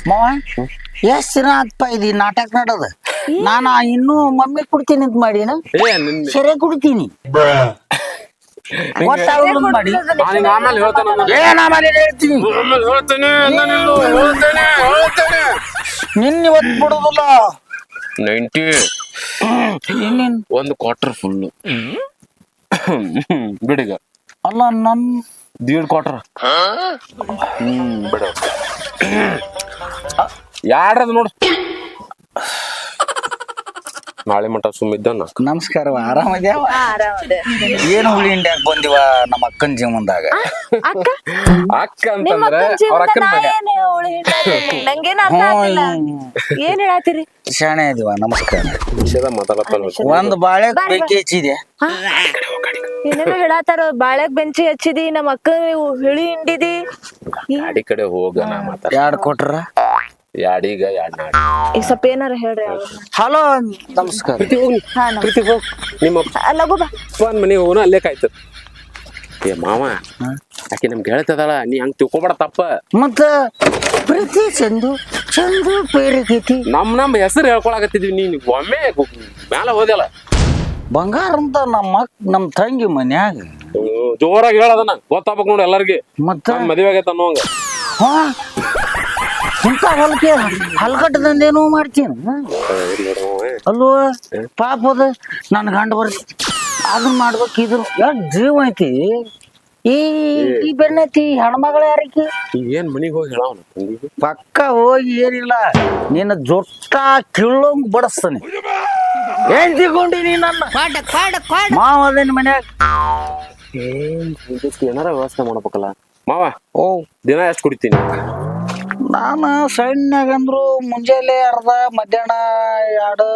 ಮಾವ, ಎಷ್ಟ್ ದಿನ ಆತ್ಪ ಇದು ನಾಟಕ ನಡೋದ? ನಾನ ಇನ್ನೂ ಮಮ್ಮಿ ಕುಡ್ತೀನಿ ಅಂತ ಮಾಡಿನ, ಸೆರೆ ಕುಡ್ತೀನಿ. ಮಾಡಿ ಆಮೇಲೆ ಹೇಳ್ತೀನಿ. ನಿನ್ನ ಇವತ್ತು ಬಿಡುದಿಲ್ಲ. 90 ಒಂದು ಕ್ವಾರ್ಟರ್ ಫುಲ್ಲು ಬಿಡಿಗ. ಅಲ್ಲ, ನನ್ 1.5 ಕ್ವಾರ್ಟರ್. ಬಿಡ ಯಾರದು ನೋಡು. ನಾಳೆ ಮಟ ಸುಮ್ಮಿದ್ದನ್ನ ನಮಸ್ಕಾರವ ಆರಾಮದ್ಯಾವ ಆರಾಮದೆ. ಏನು ಹುಳಿ ಹಿಂಡ್ಯಾಕ ಬಂದಿವ ನಮ್ಮ ಅಕ್ಕನ ಜೀವನದಾಗ ಅಕ್ಕ ಅಕ್ಕ ನಿಮ್ಮ ಅಂತಂದ್ರೆ ಅಕ್ಕನ್ ಅವ್ರ ಅಕ್ಕನ ಜೀವನ ಮಗ ಏನ್ ಅವಳು ನಂಗೇನ ಅರ್ಥ ಆಗ್ತಿಲ್ಲ. ಏನ್ ಹೇಳಾತಿರಿ? ಶಾಣೆ ಇದೀವ ನಮಸ್ಕಾರ ವಿಷಯದ ಮಾತಾಡತ್ತ ಒಂದ್ ಬಾಳೆ ಬೆಂಕಿ ಹಚ್ಚಿದೆ ಏನೇನೋ ಹೇಳಾತಾರ. ಬಾಳೆಗ್ ಬೆಂಚಿ ಹಚ್ಚಿದಿ, ನಮ್ಮ ಅಕ್ಕ ಹಿಳಿ ಹಿಂಡಿದಿ. ಗಾಡಿ ಕಡೆ ಹೋಗ ನಾ ಮಾತಾಡ ಯಾಡ್ ಕೊಟ್ರ ಯಾಡೀಗ ಯಾಡ್ ನಾಡಿ ಈಗ ಸ್ವಲ್ಪ ಏನಾರ ಹೇಳ್ರಿ ಅವ್ರು. ಹಲೋ ನಮಸ್ಕಾರ ಹಾ ನಮ್ ಪ್ರೀತಿ ಹೋಗ್ ನಿಮ್ಮ ಲಘು ಬಾ. ಅಪ್ಪನ ಮನೆ ಹೋಗೋಣ ಅಲ್ಲೇ ಕಾಯ್ತದ. ಏ ಮಾವ ಆಕಿ ನಮ್ಗೆ ಹೇಳ್ತದಳ ನೀ ಹಂಗ್ ತಿಳ್ಕೊಬೇಡ ತಪ್ಪ. ಮತ್ತ ಪ್ರೀತಿ ಚಂದು ಚಂದು ಪೇರಿಗೈತಿ ನಮ್ ಹೆಸರು ಹೇಳ್ಕೊಳಕತ್ತಿದ್ವಿ ನೀನ್ ಒಮ್ಮೆ ಮ್ಯಾಲ ಹೋದಲ್ಲ ಬಂಗಾರ ಅಂತ ನಮ್ಮ ತಂಗಿ ಮನ್ಯಾಗ ಜೋರಾಗಿ ಹೇಳದನ ಗೊತ್ತಾಗ್ಬೇಕು ನೋಡಿ ಎಲ್ಲರಿಗೆ ಮತ್ತ ಮದುವೆ ಆಗೈತೆ ಅನ್ನೋಂಗ. ಹಾ ಇಂತ ಹೊಲಕ್ಕೆ ಹಲ್ಕಟ್ಟದಂದೇನೋ ಮಾಡ್ತೀನಿ ಅಲ್ವ ಪಾಪದ ನನ್ನ ಗಂಡ ಬರ್ತಿ ಅದನ್ನ ಮಾಡ್ಬೇಕು ಇದ್ರ ಯಾಕೆ ಜೀವ ಐತಿ ಈ ಬೆನ್ನೈತಿ ಹೆಣ್ಮಗಳ ಯಾರಕ್ಕೆ ಏನ್ ಮನಿಗ್ ಹೋಗಿ ಹೇಳವನ ತಂಗಿಗೆ ಪಕ್ಕ ಹೋಗಿ ಏನಿಲ್ಲ ನಿನ್ನ ಜೊಟ್ಟ ಕಿಳ್ಳೋಂಗ್ ಬಡಸ್ತಾನೆ ಏನ್ ತಿಳ್ಕೊಂಡಿನಿ ನನ್ನ ಮಾವದೇನ್ ಮನ್ಯಾಗ ಏನಾರ ವ್ಯವಸ್ಥೆ ಮಾಡ್ಬೇಕಲ್ಲ ಮಾವ. ಓ ದಿನ ಎಷ್ಟು ಕುಡಿತೀನಿ? ನಾನು ಸೈಡ್ನ್ಯಾಗ ಅಂದ್ರು ಮುಂಜಾನೆ ಅರ್ಧ ಮಧ್ಯಾಹ್ನ ಎರಡು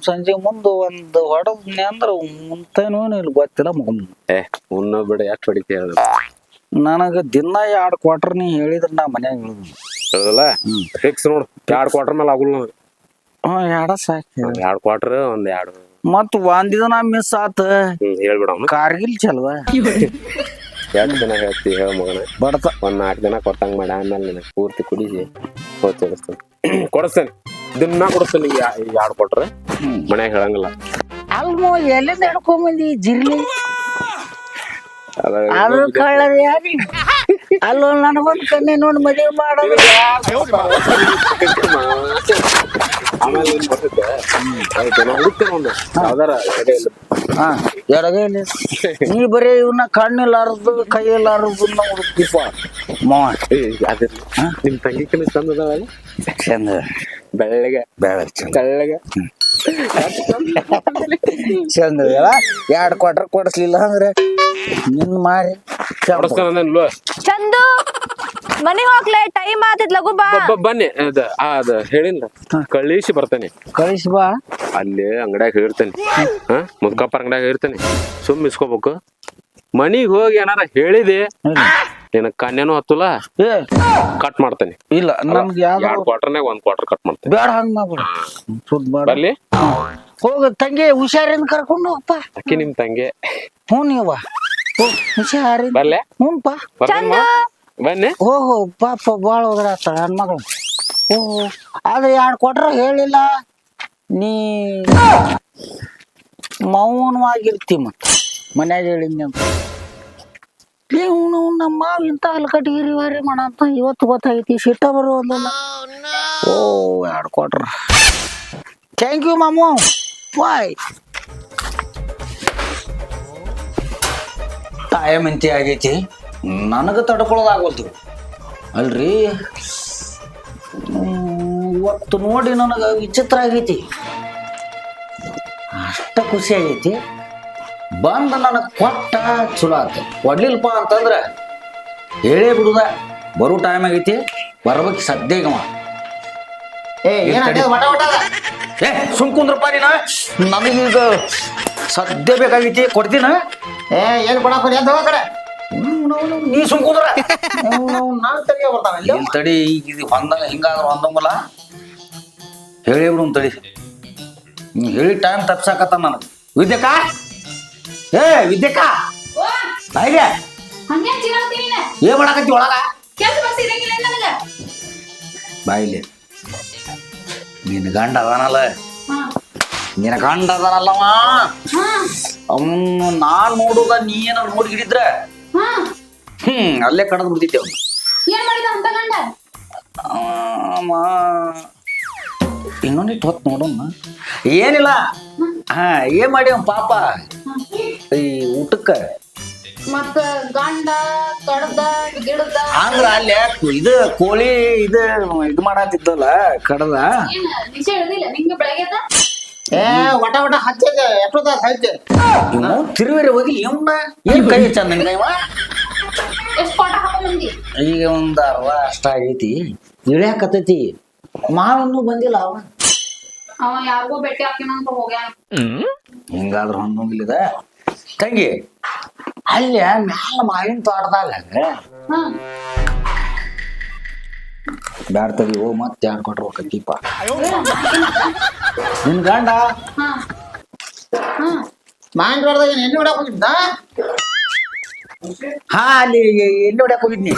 ಸಂಜೆ ಮುಂದೆ ಒಂದು ಹೊಡೆದ್ನಿ ಅಂದ್ರ ಮುಂತೇನೂ ಇಲ್ಲಿ ಗೊತ್ತಿಲ್ಲ ಮುಗಿದ್ ಏ ಉಣ್ಣೋ ಬಿಡ ಎಷ್ಟು ಹೊಡಿತಿ ಹೇಳ ನನಗ ದಿನ 2 ಕ್ವಾರ್ಟರ್ ನೀ ಹೇಳಿದ್ರ ನಾ ಮನ್ಯಾಗ ಹೇಳಿದ್ನಿ ಹೇಳದಲ್ಲ ಫಿಕ್ಸ್ ನೋಡು 2 ಕ್ವಾರ್ಟರ್ ಮೇಲೆ ಆಗುಲ್ಲ ನನಗೆ. ಎರಡ ಸಾಕಿ 2 ಕ್ವಾರ್ಟರ್ ಒಂದ್ 2 ಮತ್ ಒಂದ್ ದಿನ ಮಿಸ್ ಆತ ಹೇಳ್ಬಿಡ ಅವನು. ಕಾರ್ಗಿಲ್ ಚಲ್ವ ಎಷ್ಟು ದಿನ ಹೇಳ್ತಿ ಹೇಳ ಮಗನ ಬಡತ ಒಂದ್ 4 ದಿನ ಕೊಟ್ಟಂಗ ಮಾಡಿ ಆಮೇಲೆ ನನಗೆ ಪೂರ್ತಿ ಕುಡಿಸಿ ಕೊಡಿಸ್ತೇನೆ ದಿನ ಕೊಡಿಸ್ತೇನೆ ನಿಂಗೆ 2 ಕ್ವಾರ್ಟರ್ ಮನ್ಯಾಗ ಹೇಳಂಗಿಲ್ಲ. ಅಲ್ಮೋ ಎಲ್ಲಿಂದ ಹಿಡ್ಕೊಂಬಂದಿ ಜಿರ್ಲಿ ಅದು ಕಳ್ಳದ ಯಾರಿ ಅಲ್ಲೋ ನನಗೊಂದ್ ಕಣ್ಣೆ ನೋಡಿ ಮದುವೆ ಮಾಡೋದು ಆಮೇಲೆ ಏನ್ ಬರ್ತೈತೆ ಆಯ್ತು ನಾ ಹುಡುಕ್ತೇನೆ ಒಂದು ಯಾವ್ದಾರ ಹಾ ಎಡಗೈಲಿ ನೀ ಬರೀ ಇವನ್ನ ಕಣ್ಣಿಲ್ಲಾರದು ಕೈಯಲ್ಲಾರದು ಹುಡುಕ್ತಿಪ್ಪ ಮಾವ ನಿಮ್ ತಂಗಿಕಿನ ಚಂದ ಅದಾವ ಚಂದ ಬೆಳ್ಳಗೆ ಬೆಳಗ್ಗೆ ಚಂದ ತೆಳ್ಳಗೆ ಚಂದ 2 ಕ್ವಾರ್ಟರ್ ಕೊಡಿಸ್ಲಿಲ್ಲ ಅಂದ್ರೆ ನಿನ್ ಮಾರಿ ಕೊಡಿಸ್ತೇನೆ ಚಂದು ಮನೆಗ್ ಹೋಗ್ಲೆ ಟೈಮ್ ಆತೈತ್ ಲಘು ಬಾ. ಬನ್ನಿ ಅದ ಹೇಳಿಲ್ಲ ಕಳಿಸಿ ಬರ್ತೇನೆ. ಕಳಿಸಿ ಬಾ ಅಲ್ಲಿ ಅಂಗಡ್ಯಾಗ ಹೇಳಿರ್ತೇನೆ ಮುದ್ಕಪ್ಪ ಅಂಗಡ್ಯಾಗ ಹೇಳಿರ್ತೇನೆ ಸುಮ್ ಇಸ್ಕೋಬೇಕು. ಮನಿಗ್ ಹೋಗಿ ಏನಾರ ಹೇಳಿದೆ ನಿನಗ್ ಕನ್ಯಾನು ಹತ್ತಲ್ಲ ಏ ಕಟ್ ಮಾಡ್ತೇನೆ. ಇಲ್ಲ ನಮ್ಗೆ 2 ಕ್ವಾರ್ಟರ್ನಾಗ 1 ಕ್ವಾರ್ಟರ್ ಕಟ್ ಮಾಡ್ತೇನೆ. ಬೇಡ ಹಂಗ ಮಾಡ್ಬಿಡ ಸುದ್ ಬೇಡ ಬರ್ಲಿ ಹೋಗ ತಂಗಿ ಹುಷಾರಿಂದ ಕರ್ಕೊಂಡು ಹೋಗಪ್ಪ. ಅಕ್ಕಿ ನಿಮ್ ತಂಗೆ ಹ್ಞೂ ನೀವ ಹುಷಾರಿಂದ ಬರ್ಲೆ ಹ್ಞೂನ್ಪ ಬನ್ನಿ ಓಹೋ ಪಾಪ ಭಾಳ ಹೋದ್ರಾತ ಹೆಣ್ಮಗಳು. ಓಹೋ ಆದ್ರೆ 2 ಕ್ವಾರ್ಟರ್ ಹೇಳಿಲ್ಲ ನೀ ಮೌನವಾಗಿರ್ತಿ ಮತ್ತ ಮನ್ಯಾಗ ಹೇಳಿದ್ನಿ ಅಂತ ನೀವು ನಮ್ಮ ಮಾವ ಇಂಥ ಹಲ್ಕಟ್ಟಿಗಿರಿ ವಾರಿ ಮಾಡಂತ ಇವತ್ತು ಗೊತ್ತಾಗೈತಿ ಸಿಟ್ಟ ಬರುವಂದಲ್ಲ. ಓ 2 ಕ್ವಾರ್ಟರ್ ಥ್ಯಾಂಕ್ ಯು ಮಾಮು ಬಾಯ್. ಮಿಂತಿ ಆಗೈತಿ ನನಗೆ ತಡ್ಕೊಳ್ಳೋದಾಗೋಲ್ತು ಅಲ್ರಿ. ಇವತ್ತು ನೋಡಿ ನನಗೆ ವಿಚಿತ್ರ ಆಗೈತಿ ಅಷ್ಟ ಖುಷಿ ಆಗೈತಿ. ಬಂದ ನನಗೆ ಕೊಟ್ಟ ಚಲೋ ಆತ ಕೊಡ್ಲಿಲ್ಪ ಅಂತಂದ್ರೆ ಹೇಳೇ ಬಿಡುದ ಬರೋ ಟೈಮ್ ಆಗೈತಿ ಬರ್ಬೇಕು ಸದ್ಯಗವ. ಏ ಸುಮ್ ಕುಂದ್ರಪ್ಪ ನೀನ ನನಗೀಗ ಸದ್ಯ ಬೇಕಾಗೈತಿ ಕೊಡ್ತೀನ. ಏನ್ ಕೊಡಕ್ ಕಡೆ ನೀ ಸುಮ್ ಕುಂದ್ರ ನಾನು ತೆರಿಗೆ ಬರ್ತಾನೆ ಇಲ್ಲಿ ತಡಿ ಈಗ ಹೊಂದಂಗ ಹಿಂಗಾದ್ರ ಹೊಂದಂಗಲ್ಲ ಹೇಳಿ ಬಿಡು ತಡಿ. ನೀ ಹೇಳಿ ಟೈಮ್ ತಪ್ಸಾಕತ್ತ ನನಗೆ ವಿದ್ಯಕಾ ಏ ವಿದ್ಯಕಾ ಬಾಯ್ಗೆ ಏನ್ ಮಾಡಾಕತ್ತಿ ಒಳಗ ಬಾಯಿಲೆ ನಿನ್ನ ಗಂಡ ಅದಾನಲ್ಲ ನಿನ್ನ ಗಂಡ ಅದಾನಲ್ಲವ ಅವನು ನಾನ್ ನೋಡುದ ನೀ ಏನಾರ ನೋಡಿ ಹಿಡಿದ್ರ ಅಲ್ಲೇ ಕಡದ್ ಬಿಡ್ತಿದ್ದೆ ಅವನು ಇನ್ನೊಂದಿಟ್ಟು ಹೊತ್ತು ನೋಡೋಣ ಏನಿಲ್ಲ. ಹಾ ಏನ್ ಮಾಡಿ ಅವ್ನ ಪಾಪ ಈ ಊಟಕ್ಕ ಮತ್ತ ಗಂಡ ಕಡ್ದ ಗಿಡದ ಅಂದ್ರ ಅಲ್ಲೇ ಇದು ಕೋಳಿ ಇದು ಮಾಡತ್ತಿದ್ದಲ್ಲ ಕಡದ ನಿಜ ಹೇಳಿದಿಲ್ಲ ನಿಂಗೆ ಬೆಳಗ್ಗೆದ ಏ ವಟ ವಟ ಹಚ್ಚಿದೆ ಎಷ್ಟೊತ್ತ ಹಚ್ಚೆ ಇವ್ನು ತಿರುವೇರಿ ಹೋಗಿ ಇವನ್ನ ಏನ್ ಕೈ ಹಚ್ಚ ನನ್ಗೆ ಇವ ಎಷ್ಟ್ ಫೋಟೋ ಹಾಕೊಂಬಂದಿ ಈಗ ಒಂದ್ ಅರ್ವ ಅಷ್ಟ ಆಗೈತಿ ಇಳ್ಯಾಕತ್ತೈತಿ ಮಾವನ್ನೂ ಬಂದಿಲ್ಲ ಅವ ಅವ ಯಾರಿಗೋ ಭೇಟಿ ಹಾಕಿನಂತ ಹೋಗ್ಯಾನ ಹಿಂಗಾದ್ರ ಹೊನ್ನೋಗಿಲಿದ ತಂಗಿ ಅಲ್ಲಿ ಮ್ಯಾಲ ಮಾವಿನ ತೋಟದಾಗ ಹ್ಮ್ ಬ್ಯಾಡ ತಗಿ ಓ ಮತ್ತೆ ಯಾರು ಕೊಟ್ರಕತ್ತೀಪ ನಿನ್ ಗಂಡ ಹಾ ಹಾ ಮಾವಿನ ತೋಟದಾಗ ಏನು ಎಣ್ಣೆ ಹೊಡ್ಯಾಕ ಹೋಗಿದ್ದ ಹಾ ಅಲ್ಲಿ ಎಣ್ಣೆ ಹೊಡ್ಯಾಕ ಹೋಗಿದ್ನಿ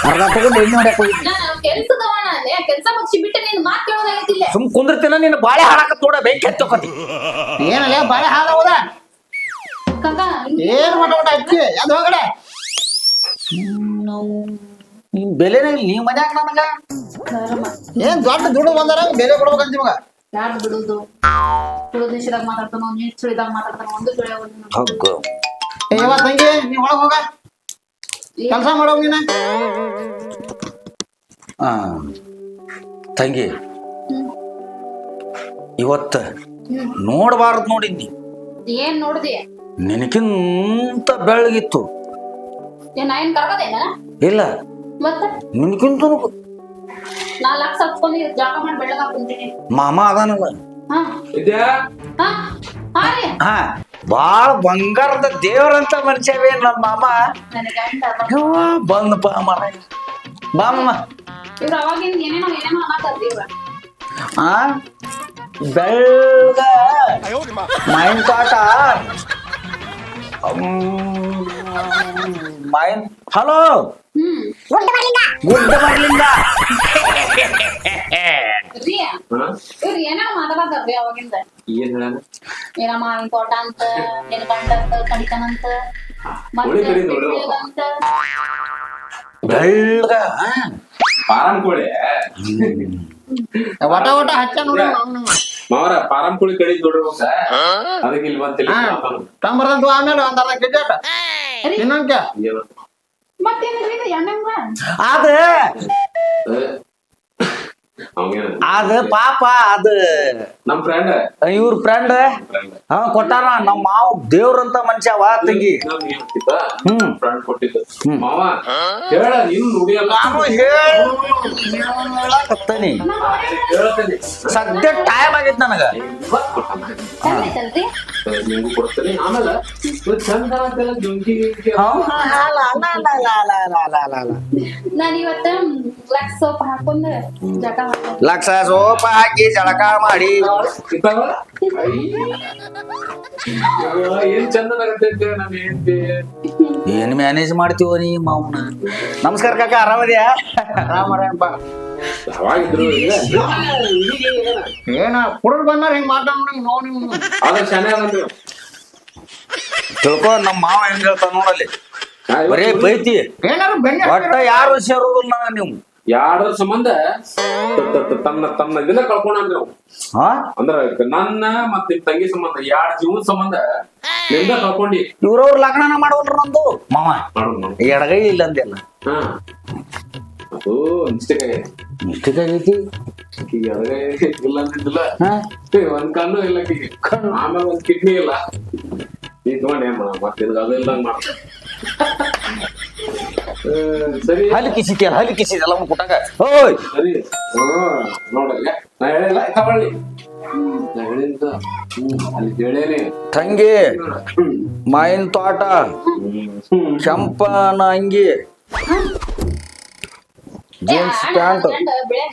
ಅರ್ಧ ತಗೊಂಡು ಎಣ್ಣೆ ಹೊಡ್ಯಾಕ ಹೋಗಿದ್ನಿ ನಾನು ಕೆಲ್ಸದವ ನಾನೇ ಕೆಲ್ಸ ಮುಗಿಸಿ ಬಿಟ್ಟು ನೀನ್ ಮಾತ್ ಕೇಳೋದಾಗತ್ತಿಲ್ಲ ಸುಮ್ ಕುಂದಿರ್ತೀನ ನೀನು ಬಾಳೆ ಹಾಳಾಕತ್ ನೋಡ ಬೆಂಕಿ ಹಚ್ಚೋಕತಿ ಏನಲ್ಲ ಬಾಳೆ ಹಾದ ಹೋದ ಕಾಕ ಏನ್ ವಟ ವಟ ಹಚ್ಚಿ ಅದು ಹೋಗಡೆ ನಿನ್ ಬೆಲೆನೇ ಇಲ್ಲ ನೀವ್ ಮನ್ಯಾಗ ನನಗ ಏನ್ ದೊಡ್ಡ ದುಡ್ಡು ಬಂದಾರ ಬೆಲೆ ಕೊಡ್ಬೇಕಂತ ನಿಮಗ ಯಾರು ಬಿಡುದು ತುಳು ದೇಶದಾಗ ಮಾತಾಡ್ತಾನೋ ನೀಟ್ ಸುಳಿದಾಗ ಮಾತಾಡ್ತಾನೋ ಒಂದು ತಿಳಿಯೋದಿಲ್ಲ ಹಗ್ಗು ಏ ಯವ್ವ ತಂಗಿ ನೀ ಒಳಗ್ ಹೋಗ ಕೆಲಸ ಮಾಡೋ ನೀನ ಆ ತಂಗಿ ಇವತ್ತ ನೋಡಬಾರದು ನೋಡಿದ್ನಿ ಏನ್ ನೋಡ್ದಿ ನಿನಕಿಂತ ಬೆಳಗಿತ್ತು ನಾ ಏನ್ ಕರ್ಕದೇನ ಇಲ್ಲ ಮತ್ತ ನಿನಕಿಂತ ನಾ ಲಕ್ಷ ಹಚ್ಕೊಂಡು ಜಾಗ ಮಾಡಿ ಬೆಳಗಾಗ ಕುಂತೀನಿ ಮಾಮ ಅದಾನಲ್ಲ ಹಾ ಇದ್ಯಾ ಹಾ ಹಾ ರೀ ಹಾ ಬಾಳ ಬಂಗಾರದ ದೇವ್ರಂತ ಮನುಷ್ಯವೇ ನಮ್ಮ ಮಾಮ ನನ್ನ ಗಂಡ ಯವ್ವ, ಬಂದಪ್ಪ ಮರ ಬಾ ಮಾಮ ಇವ್ರು ಅವಾಗಿಂದ ಏನೇನೋ ಅನ್ನಕತ್ತಿ ಇವ್ರ ಆ ಬೆಳ್ಗ ಮಾವಿನ ತೋಟ ಮಾವಿನ ಹಲೋ ಹ್ಮ್ ಗುಡ್ಡ ಬರ್ಲಿಂದ ರೀ ಇವ್ರು ಏನೋ ಮಾತಾಡತ್ತಾರ್ರಿ ಅವಾಗಿಂದ ಏನ್ ಹೇಳ ಏನೋ ಮಾವಿನ ತೋಟ ಅಂತ ನಿನ್ ಗಂಡ ಅಂತ ಕಡಿತಾನಂತ ಕೋಳಿ ಕಡಿದು ನೋಡು. ಅಂತ ಬೆಳ್ಗ ಪಾರಂ ಕೋಳಿ ವಟ ವಟ ಹಚ್ಚ ನೋಡಿ ಮಾವರ ಪಾರಂ ಕೋಳಿ ಕಡಿದ್ ನೋಡಿರ್ಬೇಕ ಅದಕ್ಕೆ ಇಲ್ಲಿ ಬಂತಿಲ್ಲ ತಂಬರ್ದಂತು ಆಮೇಲೆ ಒಂದ್ ಅರ್ಧ ಕೆಜಿ ಆಟ ಇನ್ನೊಂದ್ಕೆ ಮತ್ತೇನ್ರಿ ಇದು ಎಣ್ಣಂಗ ಅದ ಅವಂಗೇನ ಅದ ಪಾಪ ಅದ ನಮ್ ಫ್ರೆಂಡ್ ಇವ್ರ ಫ್ರೆಂಡ್ ಹಾ ಕೊಟ್ಟಾರ ನಮ್ಮ ಮಾವ ದೇವ್ರಂತ ಮನುಷ್ಯವ ತಂಗಿ ಹ್ಮ್. ಫ್ರೆಂಡ್ ಕೊಟ್ಟಿದ್ದು ಮಾವ ಹೇಳ ನೀನು ನುಡಿಯಲ್ಲ ನಾನು ಹೇಳಕತ್ತನಿ ಹೇಳ್ತೇನೆ ಸದ್ಯ ಟೈಮ್ ಆಗೈತ್ ನನಗ ಚಂದೈತಲ್ರಿ ನಿಂಗೂ ಕೊಡ್ತೇನೆ ಆಮೇಲೆ ಚಂದ ಅಂತೆಲ್ಲ ಜುಂಕಿ ನಾನ್ ಇವತ್ತ ಲಕ್ಸ್ ಸೋಪ್ ಹಾಕೊಂಡ್ ಜಗ ಹಾಕೊಂಡ್ ಲಕ್ಷ ಸೋಪ ಹಾಕಿ ಜಳಕ ಮಾಡಿ ಏನ್ ಚಂದ ನಗತ್ತೆ ನಮ್ ಹೆಂಡತಿ ಏನ್ ಮ್ಯಾನೇಜ್ ಮಾಡ್ತೀವ ನೀ ಮಾವನ ನಮಸ್ಕಾರ ಕಾಕ ಆರಾಮದ್ಯಾ ರಾಮರಾಯಪ್ಪ ಅವಾಗಿದ್ರು ಏನ ಕುಡುರ್ ಬಂದಾರ ಹಿಂಗ್ ಮಾತಾಡ ನೋಡಿ ಆದ್ರೆ ಚೆನ್ನಾಗಂದ್ರು ತಿಳ್ಕೊ ನಮ್ಮ ಮಾವ ಹೆಂಗ್ ಹೇಳ್ತಾನ ನೋಡಲ್ಲಿ ಬರೇ ಬೈತಿ ಏನಾರು ಬೆಣ್ಣೆ ಒಟ್ಟ ಯಾರು ಸೇರೋದಿಲ್ಲ ನೀವು ಯಾರ ಸಂಬಂಧ ತನ್ನ ತನ್ನ ಇದನ್ನ ಕಳ್ಕೊಂಡ್ರಿ ನಾವು ಹಾ ಅಂದ್ರ ನನ್ನ ಮತ್ ನಿಮ್ ತಂಗಿ ಸಂಬಂಧ ಯಾರ್ ಜೀವನ ಸಂಬಂಧ ನಿಂದ ಕಳ್ಕೊಂಡಿ ಇವ್ರವ್ರ ಲಗ್ನನ ಮಾಡೋಲ್ರ ನಂದು ಮಾವ ಮಾಡೋಣ ಎಡಗೈ ಇಲ್ಲ ಅಂದೆಲ್ಲ ಹಾ ಅದು ಮಿಸ್ಟೇಕ್ ಆಗೈತಿ ಮಿಸ್ಟೇಕ್ ಆಗೈತಿ ಈಗ ಎಡಗೈ ಇಲ್ಲ ಅಂತಿದ್ದಿಲ್ಲ ಹಾ ಒಂದ್ ಕಣ್ಣು ಇಲ್ಲ ಆಕಿಗೆ. ಆಮೇಲೆ ಒಂದ್ ಕಿಡ್ನಿ ಇಲ್ಲ ನೀ ತಗೊಂಡ್ ಏನ್ ಮಾಡ ಮತ್ತೆ ಅದು ಇಲ್ದಂಗ್ ಮಾಡ ಸರಿ ಹಲ್ಲಿ ಕಿಸಿತಿಯಲ್ಲ ಹಲ್ಲಿ ಕಿಸಿದಲ್ಲ ಅವ್ನು ಕೊಟ್ಟಾಗ ಓಯ್ ಸರಿ ನೋಡ ನಾ ಹೇಳಿಲ್ಲ ತಗೊಳ್ಳಿ ನಾ ಹೇಳಿಂದ ಅಲ್ಲಿ ಹೇಳೇನಿ ತಂಗಿ ಮಾವಿನ ತೋಟ ಕೆಂಪನ ಅಂಗಿ ಜೀನ್ಸ್ ಪ್ಯಾಂಟ್ ಬೆಳೆ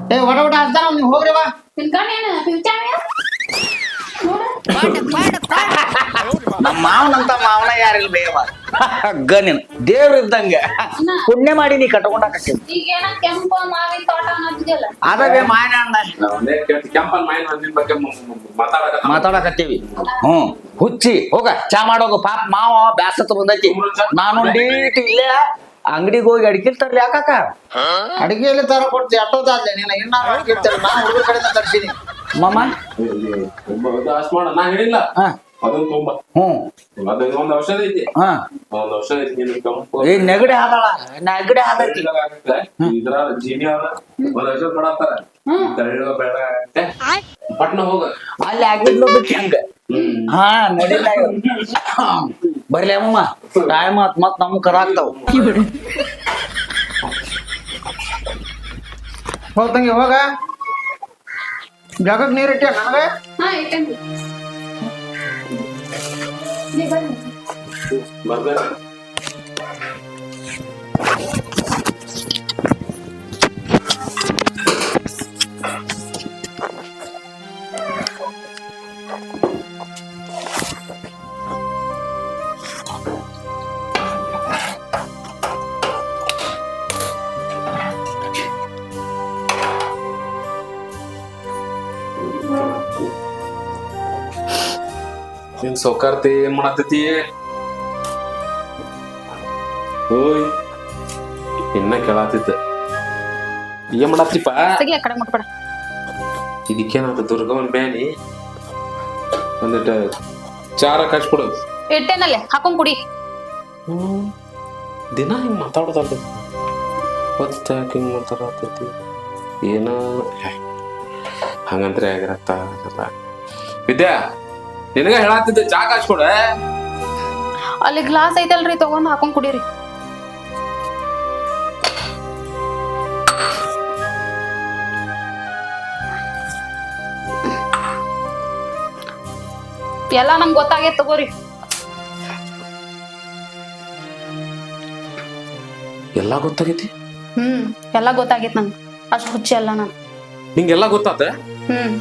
ಏ ವಟ ವಟ ಹಚ್ತಾರ ನೀವು ಹೋಗ್ರಿ ಬಾ ನಿನ್ ಕಣ್ಣ ಏನ ಪಿಂಚಾಣ ನೋಡ ನಮ್ಮ ಮಾವನಂತ ಮಾವನ ಯಾರಿಲ್ಲ ಬೇವ ಗನಿನ ದೇವ್ರ ಇದ್ದಂಗ ಪುಣ್ಯ ಮಾಡಿ ನೀ ಕಟ್ಕೊಂಡಾಕತ್ತಿ ಈಗ ಏನ ಕೆಂಪು ಮಾವಿನ ತೋಟ ಅನ್ನೋದಿದೆಯಲ್ಲ ಅದವೇ ಮಾಯನ ಅಣ್ಣ ಕೆಂಪನ್ ಮೈನ್ ಮಂದಿನ ಬಗ್ಗೆ ಮಾತಾಡಕತ್ತೀವಿ ಹ್ಮ್ ಹುಚ್ಚಿ ಹೋಗ ಚಾ ಮಾಡೋಗ ಪಾಪ ಮಾವ ಬ್ಯಾಸತ್ ಬಂದೈತಿ ನಾನು ಡೀಟ್ ಇಲ್ಲೇ ಅಂಗಡಿಗೆ ಹೋಗಿ ಅಡಿಕೆ ತರ್ಲಿ ಯಾಕಾಕ ಅಡಿಗೆಯಲ್ಲಿ ತರ ಕೊಡ್ತಿ ಅಟ್ಟೋದಾದ್ಲೆ ನೀನು ಇನ್ನ ಅಡಿಗೆ ನಾ ಹುಡುಗರ ಕಡೆಯಿಂದ ತರ್ಸೀನಿ ಮಾಮ ಅಷ್ಟ್ ಮಾಡ ನಾ ಹೇಳಿಲ್ಲ ಹಾ ಅದನ್ನ ತುಂಬ ಹ್ಞೂ ಅದನ್ನ ಒಂದ್ ಔಷಧ ಐತಿ ಹಾ ಒಂದ್ ಔಷಧ ಐತಿ ನಿನ್ ಕೆಂಪು ಈ ನೆಗಡಿ ಆದಳ ನೆಗಡಿ ಆದೈತಿ ಆಗುತ್ತೆ ಇದ್ರ ಜೀನಿ ಅವ್ರ ಒಂದ್ ಔಷಧ ಕೊಡತ್ತಾರ ತಳ್ಳ ಬೇಡ ಆಗತ್ತೆ ಪಟ್ನ ಹೋಗ ಅಲ್ಲಿ ಆಗಿದ್ಲು ಬಿಟ್ಟು ಹಿಂಗ ಹಾ ನಡಿಲ್ಲ ಬರ್ಲಿ ಅಮ್ಮ ಟೈಮ್ ಆತ್ ಮತ್ ನಮ್ಗ್ ಕರಾಗ್ತಾವ ಹೋಗ್ ತಂಗಿ ಹೋಗ ಜಾಗಕ್ಕೆ ನೀರ್ ಇಟ್ಟೆ ನನಗೆ ಹಾ ಇಟ್ಟೇನ್ರಿ ನೀ ಬನ್ನಿ ಬರ್ಬೇಕು ನಿನ್ ಸೌಕಾರ್ತಿ ಏನ್ ಮಾಡತೈತಿ ಓಯ್ ಇನ್ನ ಕೇಳಾತಿದ್ದ ಏನ್ ಮಾಡತ್ತಿಪ್ಪ ಸಗಿ ಆ ಕಡೆ ಮುಟ್ಬೇಡ ಇದಕ್ಕೇನಾದ ದುರ್ಗವನ್ ಬ್ಯಾನಿ ಒಂದಿಟ ಚಾರ ಕಾಯಿಸ್ಕೊಡೋದು ಇಟ್ಟೇನಲ್ಲೇ ಹಾಕೊಂಡ್ ಕುಡಿ ದಿನ ಹಿಂಗ್ ಮಾತಾಡೋದಲ್ಲ ಹೊತ್ತ ಯಾಕೆ ಹಿಂಗ್ ಮಾತಾಡತೈತಿ ಏನ ಹಂಗಂದ್ರೆ ಆಗಿರತ್ತ ವಿದ್ಯಾ ನಿನಗ ಹೇಳತ್ತಿದ್ದೆ ಚಾ ಕಾಯಿಸ್ಕೊಡ ಅಲ್ಲಿ ಗ್ಲಾಸ್ ಐತಲ್ರಿ ತಗೊಂಡ್ ಹಾಕೊಂಡ್ ಕುಡೀರಿ ಎಲ್ಲ ನಂಗೆ ಗೊತ್ತಾಗೈತ್ ತಗೋರಿ ಎಲ್ಲಾ ಗೊತ್ತಾಗೈತಿ ಎಲ್ಲ ಗೊತ್ತಾಗೈತ್ ನಂಗೆ ಅಷ್ಟು ಹುಚ್ಚಿ ಅಲ್ಲ ನಾನು ನಿಂಗೆಲ್ಲಾ ಗೊತ್ತಾತ ಹ್ಮ್